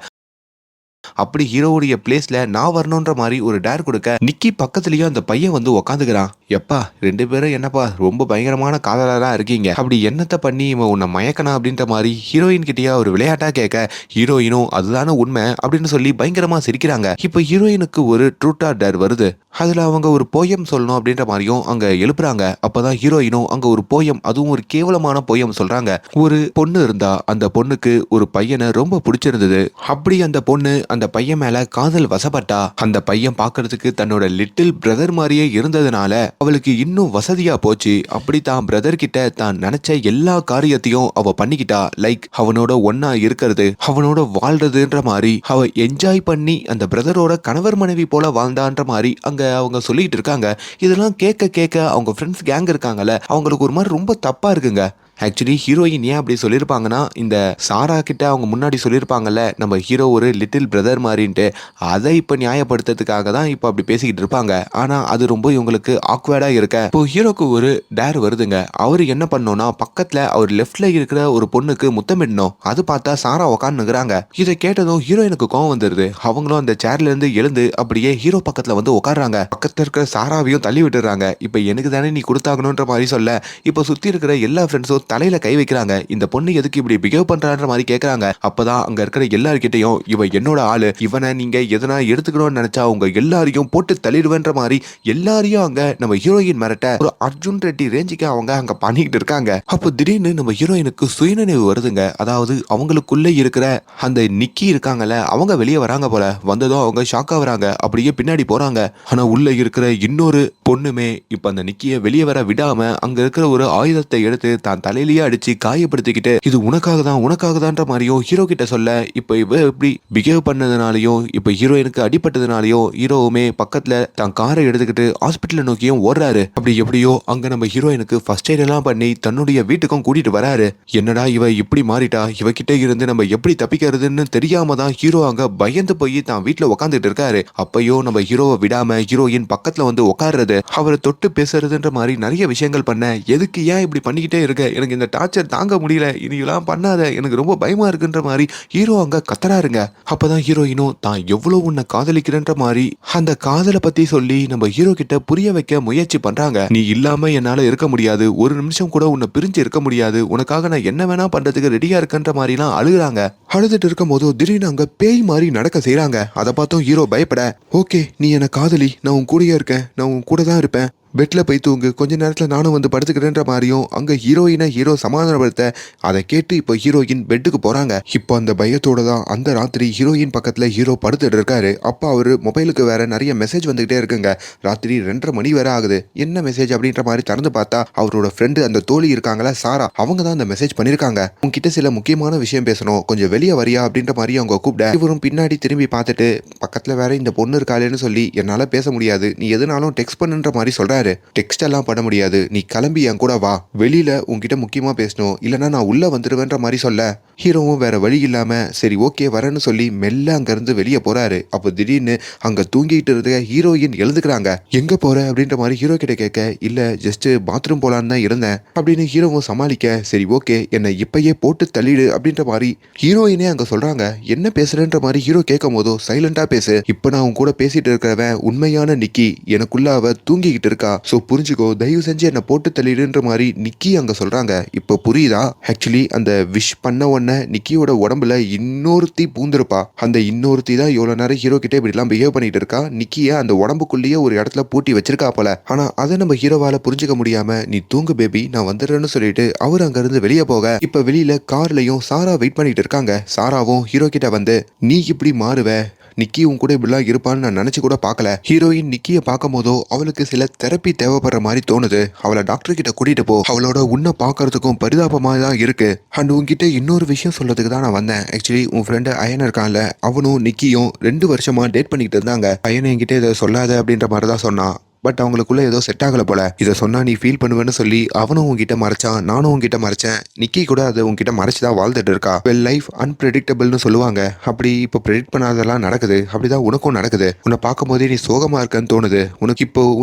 அப்படி ஹீரோவுடைய பிளேஸ்ல நான் வரணுன்ற மாதிரி ஒரு டேர் கொடுக்க நிக்கி பக்கத்துலயும் அந்த பையன் வந்து உக்காந்துக்கிறான். எப்பா 2 பேரும் என்னப்பா ரொம்ப பயங்கரமான காதலரா இருக்கீங்க, அப்படி என்னத்தை பண்ணி இவன் உன்னை மயக்கனா அப்படின்ற மாதிரி ஹீரோயின் கிட்டயா ஒரு விளையாட்டா கேட்க ஹீரோயினும் அதுதானே உண்மை அப்படின்னு சொல்லி பயங்கரமா சிரிக்கிறாங்க. இப்போ ஹீரோயினுக்கு ஒரு ட்ரூட்டா டேர் வருது. அதுல அவங்க ஒரு போயம் சொல்லணும் அப்படின்ற மாதிரியும் அங்க எழுப்புறாங்க. அப்பதான் ஹீரோயினும் அங்க ஒரு போயம், அதுவும் ஒரு கேவலமான போயம் சொல்றாங்க. ஒரு பொண்ணு இருந்தா அந்த பொண்ணுக்கு ஒரு பையனை ரொம்ப பிடிச்சிருந்தது. அப்படி அந்த பொண்ணு அந்த பையன் மேல காதல் வசப்பட்டா. அந்த பையன் பாக்குறதுக்கு தன்னோட லிட்டில் பிரதர் மாதிரியே இருந்ததுனால அவளுக்கு இன்னும் வசதியா போச்சு. அப்படி தான் பிரதர் கிட்ட தான் நினைச்ச எல்லா காரியத்தையும் அவ பண்ணிக்கிட்டா. லைக் அவனோட ஒன்னா இருக்கிறது, அவனோட வாழ்றதுன்ற மாதிரி அவ என்ஜாய் பண்ணி அந்த பிரதரோட கணவர் மனைவி போல வாழ்ந்தான்ற மாதிரி அங்க அவங்க சொல்லிட்டு இருக்காங்க. இதெல்லாம் கேட்க கேட்க அவங்க ஃப்ரெண்ட்ஸ் கேங் இருக்காங்கல்ல அவங்களுக்கு ஒரு மாதிரி ரொம்ப தப்பா இருக்குங்க. ஆக்சுவலி ஹீரோயின் ஏன் அப்படி சொல்லியிருப்பாங்கன்னா இந்த சாரா கிட்ட அவங்க முன்னாடி சொல்லியிருப்பாங்கல்ல நம்ம ஹீரோ ஒரு லிட்டில் பிரதர் மாதிரின்ட்டு, அதை இப்போ நியாயப்படுத்துறதுக்காக தான் இப்போ அப்படி பேசிக்கிட்டு இருப்பாங்க. ஆனால் அது ரொம்ப இவங்களுக்கு ஆக்வர்டாக இருக்க இப்போ ஹீரோக்கு ஒரு டேர் வருதுங்க. அவர் என்ன பண்ணோம்னா பக்கத்தில் அவர் லெஃப்ட்ல இருக்கிற ஒரு பொண்ணுக்கு முத்தமிடணும். அது பார்த்தா சாரா உட்காந்துக்கிறாங்க. இதை கேட்டதும் ஹீரோயினுக்கு கோவம் வந்துடுது. அவங்களும் அந்த சேர்ல இருந்து எழுந்து அப்படியே ஹீரோ பக்கத்தில் வந்து உட்காடுறாங்க. பக்கத்தில் இருக்கிற சாராவையும் தள்ளி விட்டுறாங்க. இப்போ எனக்கு தானே நீ கொடுத்தாகணுன்ற மாதிரி சொல்ல இப்போ சுற்றி இருக்கிற எல்லா ஃப்ரெண்ட்ஸும் தலையில கை வைக்கிறாங்க. இந்த பொண்ணு எதுக்கு இப்படி பிஹேவ் பண்றான்ற மாதிரி கேக்குறாங்க. அப்பதான் அங்க இருக்கிற எல்லார்கிட்டையும் இவ என்னோட ஆளு, இவனை நீங்க எதனா எடுத்துக்கணும்னு நினைச்சா உங்க எல்லாரையும் போட்டு தள்ளிடுவேன்ற மாதிரி எல்லாரையும் அங்க நம்ம ஹீரோயின் மிரட்ட ஒரு அர்ஜுன் ரெட்டி ரேஞ்சுக்கு அவங்க அங்க பண்ணிக்கிட்டு இருக்காங்க. அப்போ திடீர்னு நம்ம ஹீரோயினுக்கு சுயநினைவு வருதுங்க. அதாவது அவங்களுக்குள்ள இருக்கிற அந்த நிக்கி இருக்காங்கல்ல, அவங்க வெளியே வராங்க போல. வந்ததும் அவங்க ஷாக்கா வராங்க. அப்படியே பின்னாடி போறாங்க. ஆனா உள்ள இருக்கிற இன்னொரு பொண்ணுமே இப்ப அந்த நிக்கிய வெளியே வர விடாம அங்க இருக்கிற ஒரு ஆயுதத்தை எடுத்து தான் தலையிலேயே அடிச்சு காயப்படுத்திக்கிட்டு இது உனக்காக தான்ற மாதிரியும் ஹீரோ கிட்ட சொல்ல, இப்ப இவ எப்படி பிஹேவ் பண்ணதுனாலயும் இப்ப ஹீரோயினுக்கு அடிபட்டதுனாலயும் ஹீரோவுமே பக்கத்துல தான் காரை எடுத்துக்கிட்டு ஹாஸ்பிட்டல் நோக்கியும் ஓடுறாரு. அப்படி எப்படியோ அங்க நம்ம ஹீரோயினுக்கு ஃபர்ஸ்ட் எய்ட் எல்லாம் பண்ணி தன்னுடைய வீட்டுக்கும் கூட்டிட்டு வராரு. என்னடா இவ இப்படி மாறிட்டா, இவகிட்ட இருந்து நம்ம எப்படி தப்பிக்கிறதுன்னு தெரியாம தான் ஹீரோ அங்க பயந்து போய் தான் வீட்டுல உட்காந்துட்டு இருக்காரு. அப்பயும் நம்ம ஹீரோவை விடாம ஹீரோயின் பக்கத்துல வந்து உட்கார்றது, அவரை தொட்டு பேசுறதுன்ற மாதிரி நிறைய விஷயங்கள் பண்ண, எதுக்கு ஏன் இப்படி பண்ணிக்கிட்டே இருக்க, எனக்கு இந்த டார்ச்சர் தாங்க முடியல, இனியெல்லாம் பண்ணாத, எனக்கு ரொம்ப பயமா இருக்குன்ற மாதிரி ஹீரோ அங்க கத்துறாருங்க. அப்பதான் ஹீரோயினும் தான் எவ்வளவு உன்னை காதலிக்கிறன்ற மாதிரி அந்த காதலை பத்தி சொல்லி நம்ம ஹீரோ கிட்ட புரிய வைக்க முயற்சி பண்றாங்க. நீ இல்லாம என்னால இருக்க முடியாது, ஒரு நிமிஷம் கூட உன்னை பிரிஞ்சு இருக்க முடியாது, உனக்காக நான் என்ன வேணா பண்றதுக்கு ரெடியா இருக்கன்ற மாதிரி எல்லாம் அழுகுறாங்க. அழுதுட்டு இருக்கும் போது திடீர்னு அங்க பேய் மாதிரி நடக்க செய்யறாங்க. அதை பார்த்தும் ஹீரோ பயப்பட, ஓகே நீ என்ன காதலி, நான் உன் கூடயே இருக்கேன், நான் உன் கூட தான் இருப்பேன், பெட்ல போய் தூங்கு, கொஞ்ச நேரத்துல நானும் வந்து படுத்துக்கிறேன்ற மாதிரியும் அங்க ஹீரோயினை ஹீரோ சமாதானப்படுத்த, அதை கேட்டு இப்போ ஹீரோயின் பெட்டுக்கு போறாங்க. இப்போ அந்த பயத்தோட தான் அந்த ராத்திரி ஹீரோயின் பக்கத்துல ஹீரோ படுத்துட்டு இருக்காரு. அப்ப அவரு மொபைலுக்கு வேற நிறைய மெசேஜ் வந்துகிட்டே இருக்குங்க. ராத்திரி 2:30 மணி வேற ஆகுது. என்ன மெசேஜ் அப்படின்ற மாதிரி திறந்து பார்த்தா அவரோட ஃப்ரெண்டு அந்த தோழி இருக்காங்களா சாரா, அவங்க தான் அந்த மெசேஜ் பண்ணிருக்காங்க. உங்ககிட்ட சில முக்கியமான விஷயம் பேசணும், கொஞ்சம் வெளியே வரியா அப்படின்ற மாதிரி அவங்க கூப்பிட, இவரும் பின்னாடி திரும்பி பார்த்துட்டு பக்கத்துல வேற இந்த பொண்ணு இருக்காளேன்னு சொல்லி என்னால பேச முடியாது, நீ எதுனாலும் டெக்ஸ்ட் பண்ணுன்ற மாதிரி சொல்றாரு. டெக்ஸ்ட் எல்லாம் பண்ண முடியாது, நீ கிளம்பி என் கூட வா, வெளியில உன்கிட்ட முக்கியமா பேசணும், இல்லனா நான் உள்ள வந்துருவேன்ற மாதிரி சொல்ல, ஹீரோவும் வேற வழி இல்லாம சரி ஓகே வரேன்னு சொல்லி மெல்ல அங்க இருந்து வெளியே போறாரு. அப்போ திடீர்னு அங்க தூங்கிட்டு இருக்க ஹீரோயின் எழுதுக்கிறாங்க. எங்க போற அப்படின்ற மாதிரி ஹீரோ கிட்ட கேட்க, இல்ல ஜஸ்ட் பாத்ரூம் போலான்னு தான் இருந்தேன் அப்படின்னு ஹீரோவும் சமாளிக்க, சரி ஓகே என்னை இப்பயே போட்டு தள்ளிடு அப்படின்ற மாதிரி ஹீரோயினே அங்க சொல்றாங்க. என்ன பேசுறேன்ற மாதிரி ஹீரோ கேட்கும் போதோ, சைலண்டா பேசு, இப்ப நான் உன் கூட பேசிட்டு இருக்கிறவன் உண்மையான நிக்கி, எனக்குள்ள அவ தூங்கிக்கிட்டு இருக்கா, சோ புரிஞ்சுக்கோ, தயவு செஞ்சு என்ன போட்டு தள்ளிடுன்ற மாதிரி நிக்கி அங்க சொல்றாங்க. இப்போ புரியுதா? ஆக்சுவலி அந்த விஷ் பண்ண உடனே நிக்கியோட உடம்புல இன்னொருத்தி பூந்திருப்பா. அந்த இன்னொருத்தி தான் இவ்வளவு நேரம் ஹீரோ கிட்ட இப்படி எல்லாம் பிஹேவ் பண்ணிட்டு இருக்கா. நிக்கிய அந்த உடம்புக்குள்ளேயே ஒரு இடத்துல பூட்டி வச்சிருக்கா போல. ஆனா அதை நம்ம ஹீரோவால புரிஞ்சுக்க முடியாம, நீ தூங்கு பேபி நான் வந்துடுறேன்னு சொல்லிட்டு அவர் அங்க இருந்து வெளியே போக, இப்ப வெளியில கார்லயும் சாரா வெயிட் பண்ணிட்டு இருக்காங்க. சாராவும் ஹீரோ கிட்ட வந்து, நீ இப்படி மாறுவ, நிக்கி உன் கூட இப்படிலாம் இருப்பான்னு நான் நினைச்சு கூட பார்க்கல. ஹீரோயின் நிக்கிய பார்க்கும் போதோ அவளுக்கு சில தெரப்பி தேவைப்படுற மாதிரி தோணுது, அவளை டாக்டர் கிட்ட கூட்டிட்டு போ, அவளோட உன்னை பார்க்கறதுக்கும் பரிதாபமா தான் இருக்கு. அண்ட் உன்கிட்ட இன்னொரு விஷயம் சொல்றதுக்கு தான் நான் வந்தேன். ஆக்சுவலி உன் ஃப்ரெண்டு அயன் இருக்கான்ல, அவனும் நிக்கியும் 2 வருஷமா டேட் பண்ணிக்கிட்டு இருந்தாங்க. அயன் என்கிட்ட இதை சொல்லாத அப்படின்ற மாதிரி தான் சொன்னான். பட் அவங்களுக்குள்ள ஏதோ செட் ஆகல போல. இதை சொன்னா நீ ஃபீல் பண்ணுவேன்னு சொல்லி அவனும் உங்ககிட்ட மறைச்சான், நானும் உங்ககிட்ட மறைச்சேன். நிக்கி கூட அதை உங்ககிட்ட மறைச்சுதான் வாழ்ந்துட்டு இருக்கா. வெல் லைஃப் அன்பிரடிக்டபிள்னு சொல்லுவாங்க. அப்படி இப்போ ப்ரெடிக்ட் பண்ணாதெல்லாம் நடக்குது. அப்படிதான் உனக்கும் நடக்குது. உன்னை பார்க்கும் போதே நீ சோகமா இருக்கன்னு தோணுது.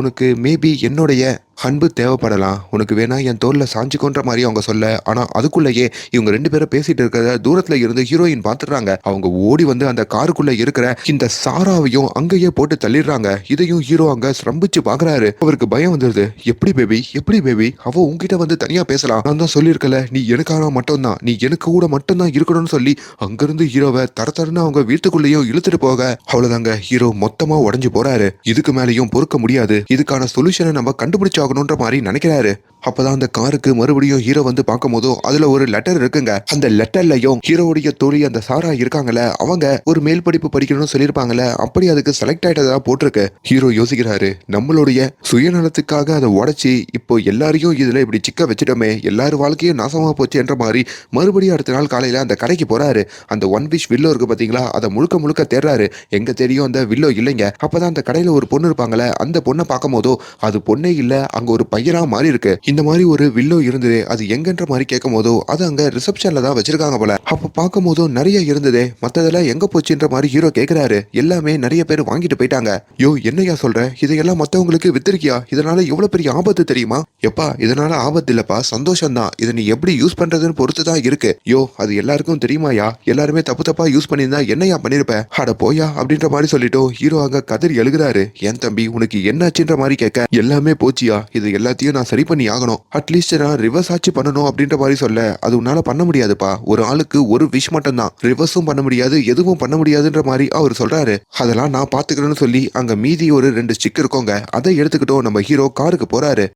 உனக்கு மேபி என்னுடைய அன்பு தேவைப்படலாம், உனக்கு வேணா என் தோல்ல சாஞ்சிக்கோன்ற மாதிரி அவங்க சொல்ல, ஆனா அதுக்குள்ளேயே இவங்க 2 பேரும் பேசிட்டு இருக்கிறத தூரத்துல இருந்து ஹீரோயின் பாத்துறாங்க. அவங்க ஓடி வந்து அந்த காருக்குள்ள இருக்கிற இந்த சாராவையும் அங்கேயே போட்டு தள்ளிடுறாங்க. இதையும் ஹீரோ அங்க ஸ்ரம்பிச்சு பாக்குறாரு. அவருக்கு பயம் வந்துருது. எப்படி பேபி அவ உங்ககிட்ட வந்து தனியா பேசலாம், நான் தான் சொல்லியிருக்கல நீ எனக்கான மட்டும் தான், நீ எனக்கு கூட மட்டும் தான் இருக்கணும்னு சொல்லி அங்கிருந்து ஹீரோவை தரன்னு அவங்க வீட்டுக்குள்ளேயும் இழுத்துட்டு போக, அவ்வளவுதாங்க ஹீரோ மொத்தமா உடஞ்சு போறாரு. இதுக்கு மேலேயும் பொறுக்க முடியாது, இதுக்கான சொல்யூஷனை நம்ம கண்டுபிடிச்சா மாதிரி நினைக்கிறாரு. அப்பதான் அந்த காருக்கு மறுபடியும் ஹீரோ வந்து பார்க்கும் போதோ அதுல ஒரு லெட்டர் இருக்குங்க. அந்த லெட்டர்லயும் ஹீரோவுடைய தோழி அந்த சாரா இருக்காங்கல்ல, அவங்க ஒரு மேல் படிப்பு படிக்கணும்னு சொல்லியிருப்பாங்கல்ல, அப்படி அதுக்கு செலக்ட் ஆயிட்டதா போட்டிருக்கு. ஹீரோ யோசிக்கிறாரு, நம்மளுடைய சுயநலத்துக்காக அதை உடைச்சி இப்போ எல்லாரையும் இதுல இப்படி சிக்க வச்சிட்டோமே, எல்லாரும் வாழ்க்கையும் நாசமா போச்சு என்ற மாதிரி மறுபடியும் அடுத்த நாள் காலையில அந்த கடைக்கு போறாரு. அந்த ஒன் விஷ் வில்லோ இருக்கு பாத்தீங்களா, அதை முழுக்க தேடுறாரு. எங்க தெரியும் அந்த வில்லோ இல்லைங்க. அப்பதான் அந்த கடையில ஒரு பொண்ணு இருப்பாங்கல்ல, அந்த பொண்ணை பார்க்கும் போதோ அது பொண்ணே இல்ல, அங்க ஒரு பையனா மாறி இருக்கு. இந்த மாதிரி ஒரு வில்லோ இருந்தது, அது எங்கன்ற மாதிரி கேட்கும் போதோ அது அங்க ரிசப்ஷன்ல தான் வச்சிருக்காங்க போல. அப்ப பார்க்கும் போதோ நிறைய இருந்ததே, மத்ததெல்லாம் எங்க போச்சுன்ற மாதிரி ஹீரோ கேக்குறாரு. எல்லாமே நிறைய பேர் வாங்கிட்டு போயிட்டாங்க. யோ என்னையா சொல்ற, இதையெல்லாம் மத்தவங்களுக்கு வித்திருக்கியா, இதனால எவ்வளவு பெரிய ஆபத்து தெரியுமா? எப்பா இதனால ஆபத்து இல்லப்பா, சந்தோஷம் தான், இதை நீ எப்படி யூஸ் பண்றதுன்னு பொறுத்து தான் இருக்கு. யோ அது எல்லாருக்கும் தெரியுமாயா, எல்லாருமே தப்பா யூஸ் பண்ணியிருந்தா என்னையா பண்ணிருப்ப, அட போயா அப்படின்ற மாதிரி சொல்லிட்டோ ஹீரோ அங்க கதறி எழுகிறாரு. என் தம்பி உனக்கு என்னாச்சுன்ற மாதிரி கேட்க, எல்லாமே போச்சியா, இது எல்லாத்தையும் நான் சரி பண்ணி ஆகணும். அட்லீஸ்ட் நான் ரிவர்ஸ் ஆச்சு பண்ணணும் அப்படின்ற மாதிரி சொல்ல, அது உன்னால பண்ண முடியாதுப்பா. ஒரு ஆளுக்கு ஒரு விஷ் மட்டும் தான். ரிவர்ஸும் பண்ண முடியாது, எதுவும் பண்ண முடியாதுன்ற மாதிரி அவர் சொல்றாரு. அதெல்லாம் நான் பாத்துக்கிறேன்னு சொல்லி அங்க மீதி ஒரு 2 ஸ்டிக் இருக்கோங்க. அதை எடுத்துக்கிட்டும் நம்ம ஹீரோ காருக்கு போறாரு.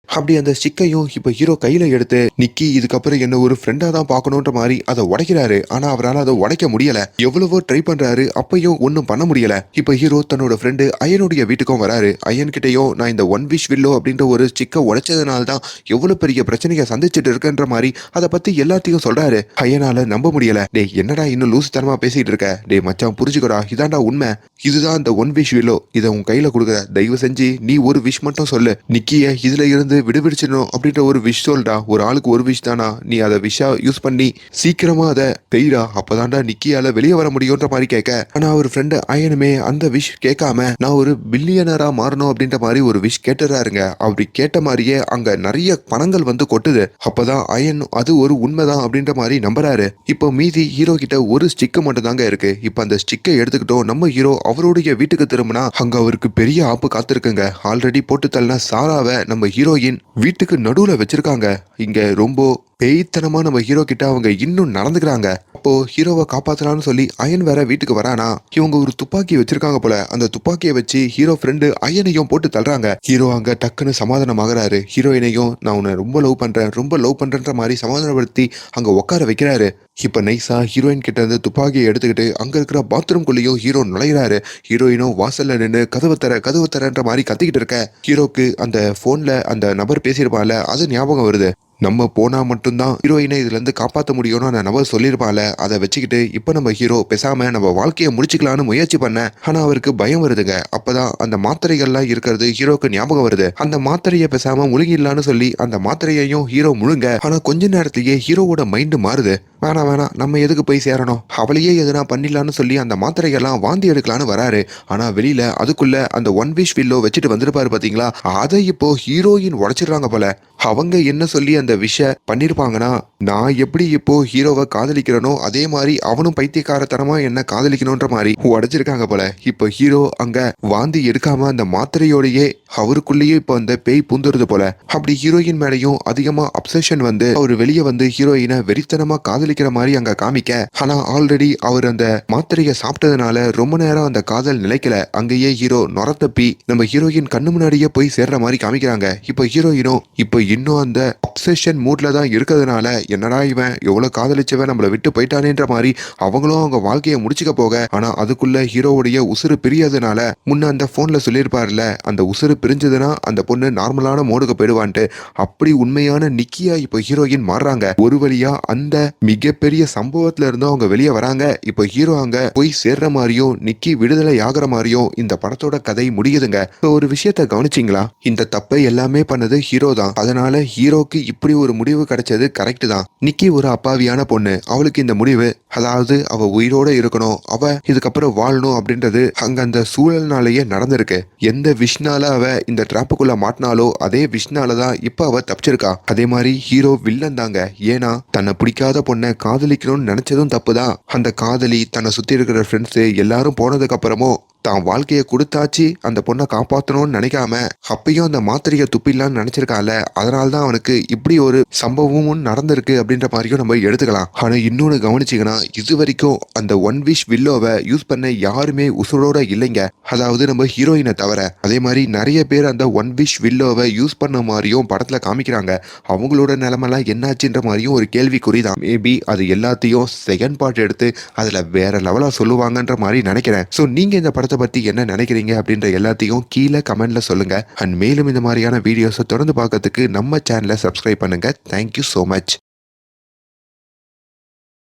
அப்படி அந்த ஸ்டிக்கையும் இப்ப ஹீரோ கையில எடுத்து நிக்கி இதுக்கப்புறம் என்ன ஒரு ஃப்ரெண்டா தான் பார்க்கணுன்ற மாதிரி அதை உடைக்கிறாரு. ஆனா அவரால் அதை உடைக்க முடியல. எவ்வளவோ ட்ரை பண்றாரு, அப்பயும் ஒன்னும் பண்ண முடியல. இப்ப ஹீரோ தன்னோட ஃப்ரெண்டு அயனுடைய வீட்டுக்கும் வராரு. அயன் கிட்டயும் நான் இந்த ஒன் விஷ் வில்லோ அப்படின்ற ஒரு ஸ்டிக்கை உடைச்சதுனால தான் எவ்வளவு பெரிய பிரச்சனையை சந்திச்சுட்டு இருக்கன்ற மாதிரி அதை பத்தி எல்லாத்தையும் சொல்றாரு. அயனால நம்ப முடியல. டேய் என்னடா இன்னும் லூசுத்தனமா பேசிட்டு இருக்க? டேய் மச்சான் புரிஞ்சுக்கடா, இதான்டா உண்மை. இதுதான் இந்த ஒன் விஷ் வில்லோ. இதை உன் கையில கொடுக்குற. தயவு செஞ்சு நீ ஒரு விஷ் மட்டும் சொல்லு. நிக்கிய இதுல இருந்து விடுவிச்சிடணும் அப்படின்ற ஒரு விஷ் சொல்டா. ஒரு ஆளுக்கு ஒரு விஷ் தானா? நீ அதை விஷா யூஸ் பண்ணி சீக்கிரமா அதை பெய்டா. அப்பதான்டா நிக்கியால வெளியே வர முடியும்ன்ற மாதிரி கேட்க, ஆனா அவர் ஃப்ரெண்டு அயனுமே அந்த விஷ் கேட்காம நான் ஒரு பில்லியனரா மாறணும் அப்படின்ற மாதிரி ஒரு விஷ் கேட்டுறாருங்க. அப்படி கேட்ட மாதிரியே அங்க நிறைய பணங்கள் வந்து கொட்டுது. அப்பதான் அயன் அது ஒரு உண்மைதான் அப்படின்ற மாதிரி நம்புறாரு. இப்போ மீதி ஹீரோ கிட்ட ஒரு ஸ்டிக்கு மட்டும் தாங்க இருக்கு. இப்ப அந்த ஸ்டிக்கை எடுத்துக்கிட்டோம் நம்ம ஹீரோ அவருடைய வீட்டுக்கு திரும்பினா அங்க அவருக்கு பெரிய ஆப்பு காத்திருக்குங்க. ஆல்ரெடி போட்டு தள்ளின சாராவை நம்ம ஹீரோயின் வீட்டுக்கு நடுவுல வச்சிருக்காங்க. இங்க ரொம்ப பேய்த்தனமா நம்ம ஹீரோ கிட்ட அவங்க இன்னும் நடந்துக்கிறாங்க. அப்போ ஹீரோவை காப்பாத்தலாம்னு சொல்லி அயன் வேற வீட்டுக்கு வரானா, இவங்க ஒரு துப்பாக்கி வச்சிருக்காங்க போல. அந்த துப்பாக்கியை வச்சு ஹீரோ ஃப்ரெண்டு அயனையும் போட்டு தள்ளுறாங்க. ஹீரோ அங்க டக்குன்னு சமாதானமாகறாரு. ஹீரோயினையும் நான் உன்னை ரொம்ப லவ் பண்றேன்ற மாதிரி சமாதானப்படுத்தி அங்க உட்கார வைக்கிறாரு. இப்ப நைஸா ஹீரோயின் கிட்ட இருந்து துப்பாக்கியை எடுத்துக்கிட்டு அங்க இருக்கிற பாத்ரூம்குள்ளேயும் ஹீரோ நுழைகிறாரு. ஹீரோயினும் வாசல்ல நின்று கதவு தரன்ற மாதிரி கத்திக்கிட்டு இருக்க, ஹீரோக்கு அந்த போன்ல அந்த நபர் பேசியிருப்பால அது ஞாபகம் வருது. நம்ம போனா மட்டும்தான் ஹீரோயினை இதுல இருந்து காப்பாற்ற முடியும்னு அந்த நபர் சொல்லியிருப்பால. அதை வச்சுக்கிட்டு இப்ப நம்ம ஹீரோ பேசாம நம்ம வாழ்க்கையை முடிச்சுக்கலான்னு முயற்சி பண்ண, ஆனா அவருக்கு பயம் வருதுங்க. அப்பதான் அந்த மாத்திரைகள்லாம் இருக்கிறது ஹீரோக்கு ஞாபகம் வருது. அந்த மாத்திரையை பேசாம முழுங்கிடலான்னு சொல்லி அந்த மாத்திரையையும் ஹீரோ முழுங்க, ஆனா கொஞ்ச நேரத்திலேயே ஹீரோவோட மைண்டு மாறுது. வேணாம் நம்ம எதுக்கு போய் சேரணும், அவளையே எதுனா பண்ணிடலான்னு சொல்லி அந்த மாத்திரைகள்லாம் வாந்தி எடுக்கலான்னு வராரு. ஆனா வெளியில அதுக்குள்ள அந்த ஒன் விஷ் வில்லோ வச்சுட்டு வந்திருப்பாரு பாத்தீங்களா, அதை இப்போ ஹீரோயின் உடைச்சிடுறாங்க போல. அவங்க என்ன சொல்லி அந்த விஷ பண்ணிருப்பாங்கன்னா, நான் எப்படி இப்போ ஹீரோவை காதலிக்கிறனோ அதே மாதிரி அவனும் பைத்தியக்காரத்தனமா என்ன காதலிக்கணும்ன்ற மாதிரி உடைச்சிருக்காங்க போல. இப்போ ஹீரோ அங்க வாந்தி எடுக்காம அந்த மாத்திரையோடையே அவருக்குள்ளேயே இப்போ அந்த பேய் பூந்துருது போல. அப்படி ஹீரோயின் மேலையும் அதிகமா அப்சஷன் வந்து அவர் வெளியே வந்து ஹீரோயினை வெறித்தனமா காதலிக்கிற மாதிரி அங்க காமிக்க, ஆனா ஆல்ரெடி அவர் அந்த மாத்திரையை சாப்பிட்டதுனால ரொம்ப நேரம் அந்த காதல் நிலைக்கல. அங்கேயே ஹீரோ நொரத்தப்பி நம்ம ஹீரோயின் கண்ணு முன்னாடியே போய் சேர்ற மாதிரி காமிக்கிறாங்க. இப்போ ஹீரோயினும் இப்போ இன்னும் அந்த அப்சஷன் மூட்ல தான் இருக்கிறதுனால என்னடா இவன் எவ்வளவு காதலிச்சவன் நம்மளை விட்டு போயிட்டானேன்ற மாதிரி அவங்களும் அவங்க வாழ்க்கையை முடிச்சுக்க போக, ஆனா அதுக்குள்ள ஹீரோவுடைய உசுறு பிரியதுனால முன்ன அந்த போன்ல சொல்லியிருப்பார்ல, அந்த உசுறு பிரிஞ்சதுன்னா அந்த பொண்ணு நார்மலான மோடுக்கு போயிடுவான்ட்டு, அப்படி உண்மையான நிக்கியா இப்போ ஹீரோயின் மாறுறாங்க. ஒரு வழியா அந்த மிகப்பெரிய சம்பவத்துல இருந்தும் அவங்க வெளியே வராங்க. இப்போ ஹீரோ அங்க போய் சேர்ற மாதிரியும் நிக்கி விடுதலை ஆகிற மாதிரியும் இந்த படத்தோட கதை முடியுதுங்க. ஒரு விஷயத்த கவனிச்சிங்களா, இந்த தப்பை எல்லாமே பண்ணது ஹீரோ தான். அதனால ஹீரோக்கு இப்படி ஒரு முடிவு கிடைச்சது கரெக்ட் தான். நிக்கி ஒரு அப்பாவியான பொண்ணு, அவளுக்கு இந்த முடிவு, அதாவது அவ உயிரோட இருக்கணும், அவ இதுக்கப்புறம் வாழணும் அப்படின்றது அங்க அந்த சூழல்னாலேயே நடந்திருக்கு. எந்த விஷனால அவ இந்த டிராப்புக்குள்ள மாட்டினாலோ அதே விஷனால தான் இப்ப அவ தப்பிச்சிருக்கா. அதே மாதிரி ஹீரோ வில்லன் தாங்க. ஏன்னா தன்னை பிடிக்காத பொண்ணை காதலிக்கணும்னு நினைச்சதும் தப்புதான். அந்த காதலி தன்னை சுத்தி இருக்கிற ஃப்ரெண்ட்ஸ் எல்லாரும் போனதுக்கு அப்புறமும் தான் வாழ்க்கையை கொடுத்தாச்சு அந்த பொண்ணை காப்பாற்றணும்னு நினைக்காம அப்பயும் அந்த மாத்திரையை துப்பிடலான்னு நினைச்சிருக்கால. அதனால்தான் அவனுக்கு இப்படி ஒரு சம்பவமும் நடந்திருக்கு அப்படின்ற மாதிரியும் நம்ம எடுத்துக்கலாம். ஆனா இன்னொன்னு கவனிச்சிங்கன்னா, இது வரைக்கும் அந்த ஒன் விஷ் வில்லோவை யூஸ் பண்ண யாருமே உசுரோட இல்லைங்க. அதாவது நம்ம ஹீரோயினை தவிர. அதே மாதிரி நிறைய பேர் அந்த ஒன் விஷ் வில்லோவை யூஸ் பண்ண மாதிரியும் படத்துல காமிக்கிறாங்க. அவங்களோட நிலைமெல்லாம் என்னாச்சுன்ற மாதிரியும் ஒரு கேள்விக்குறிதான். மேபி அது எல்லாத்தையும் செகண்ட் பார்ட் எடுத்து அதுல வேற லெவலா சொல்லுவாங்கன்ற மாதிரி நினைக்கிறேன். ஸோ நீங்க இந்த படத்தை பத்தி என்ன நினைக்கிறீங்க அப்படின்ற எல்லாத்தையும் கீழே கமெண்ட்ல சொல்லுங்க. அண்ட் மேலும் இந்த மாதிரியான வீடியோஸை தொடர்ந்து பார்க்கறதுக்கு நம்ம சேனலை சப்ஸ்கிரைப் பண்ணுங்க. Thank you so much.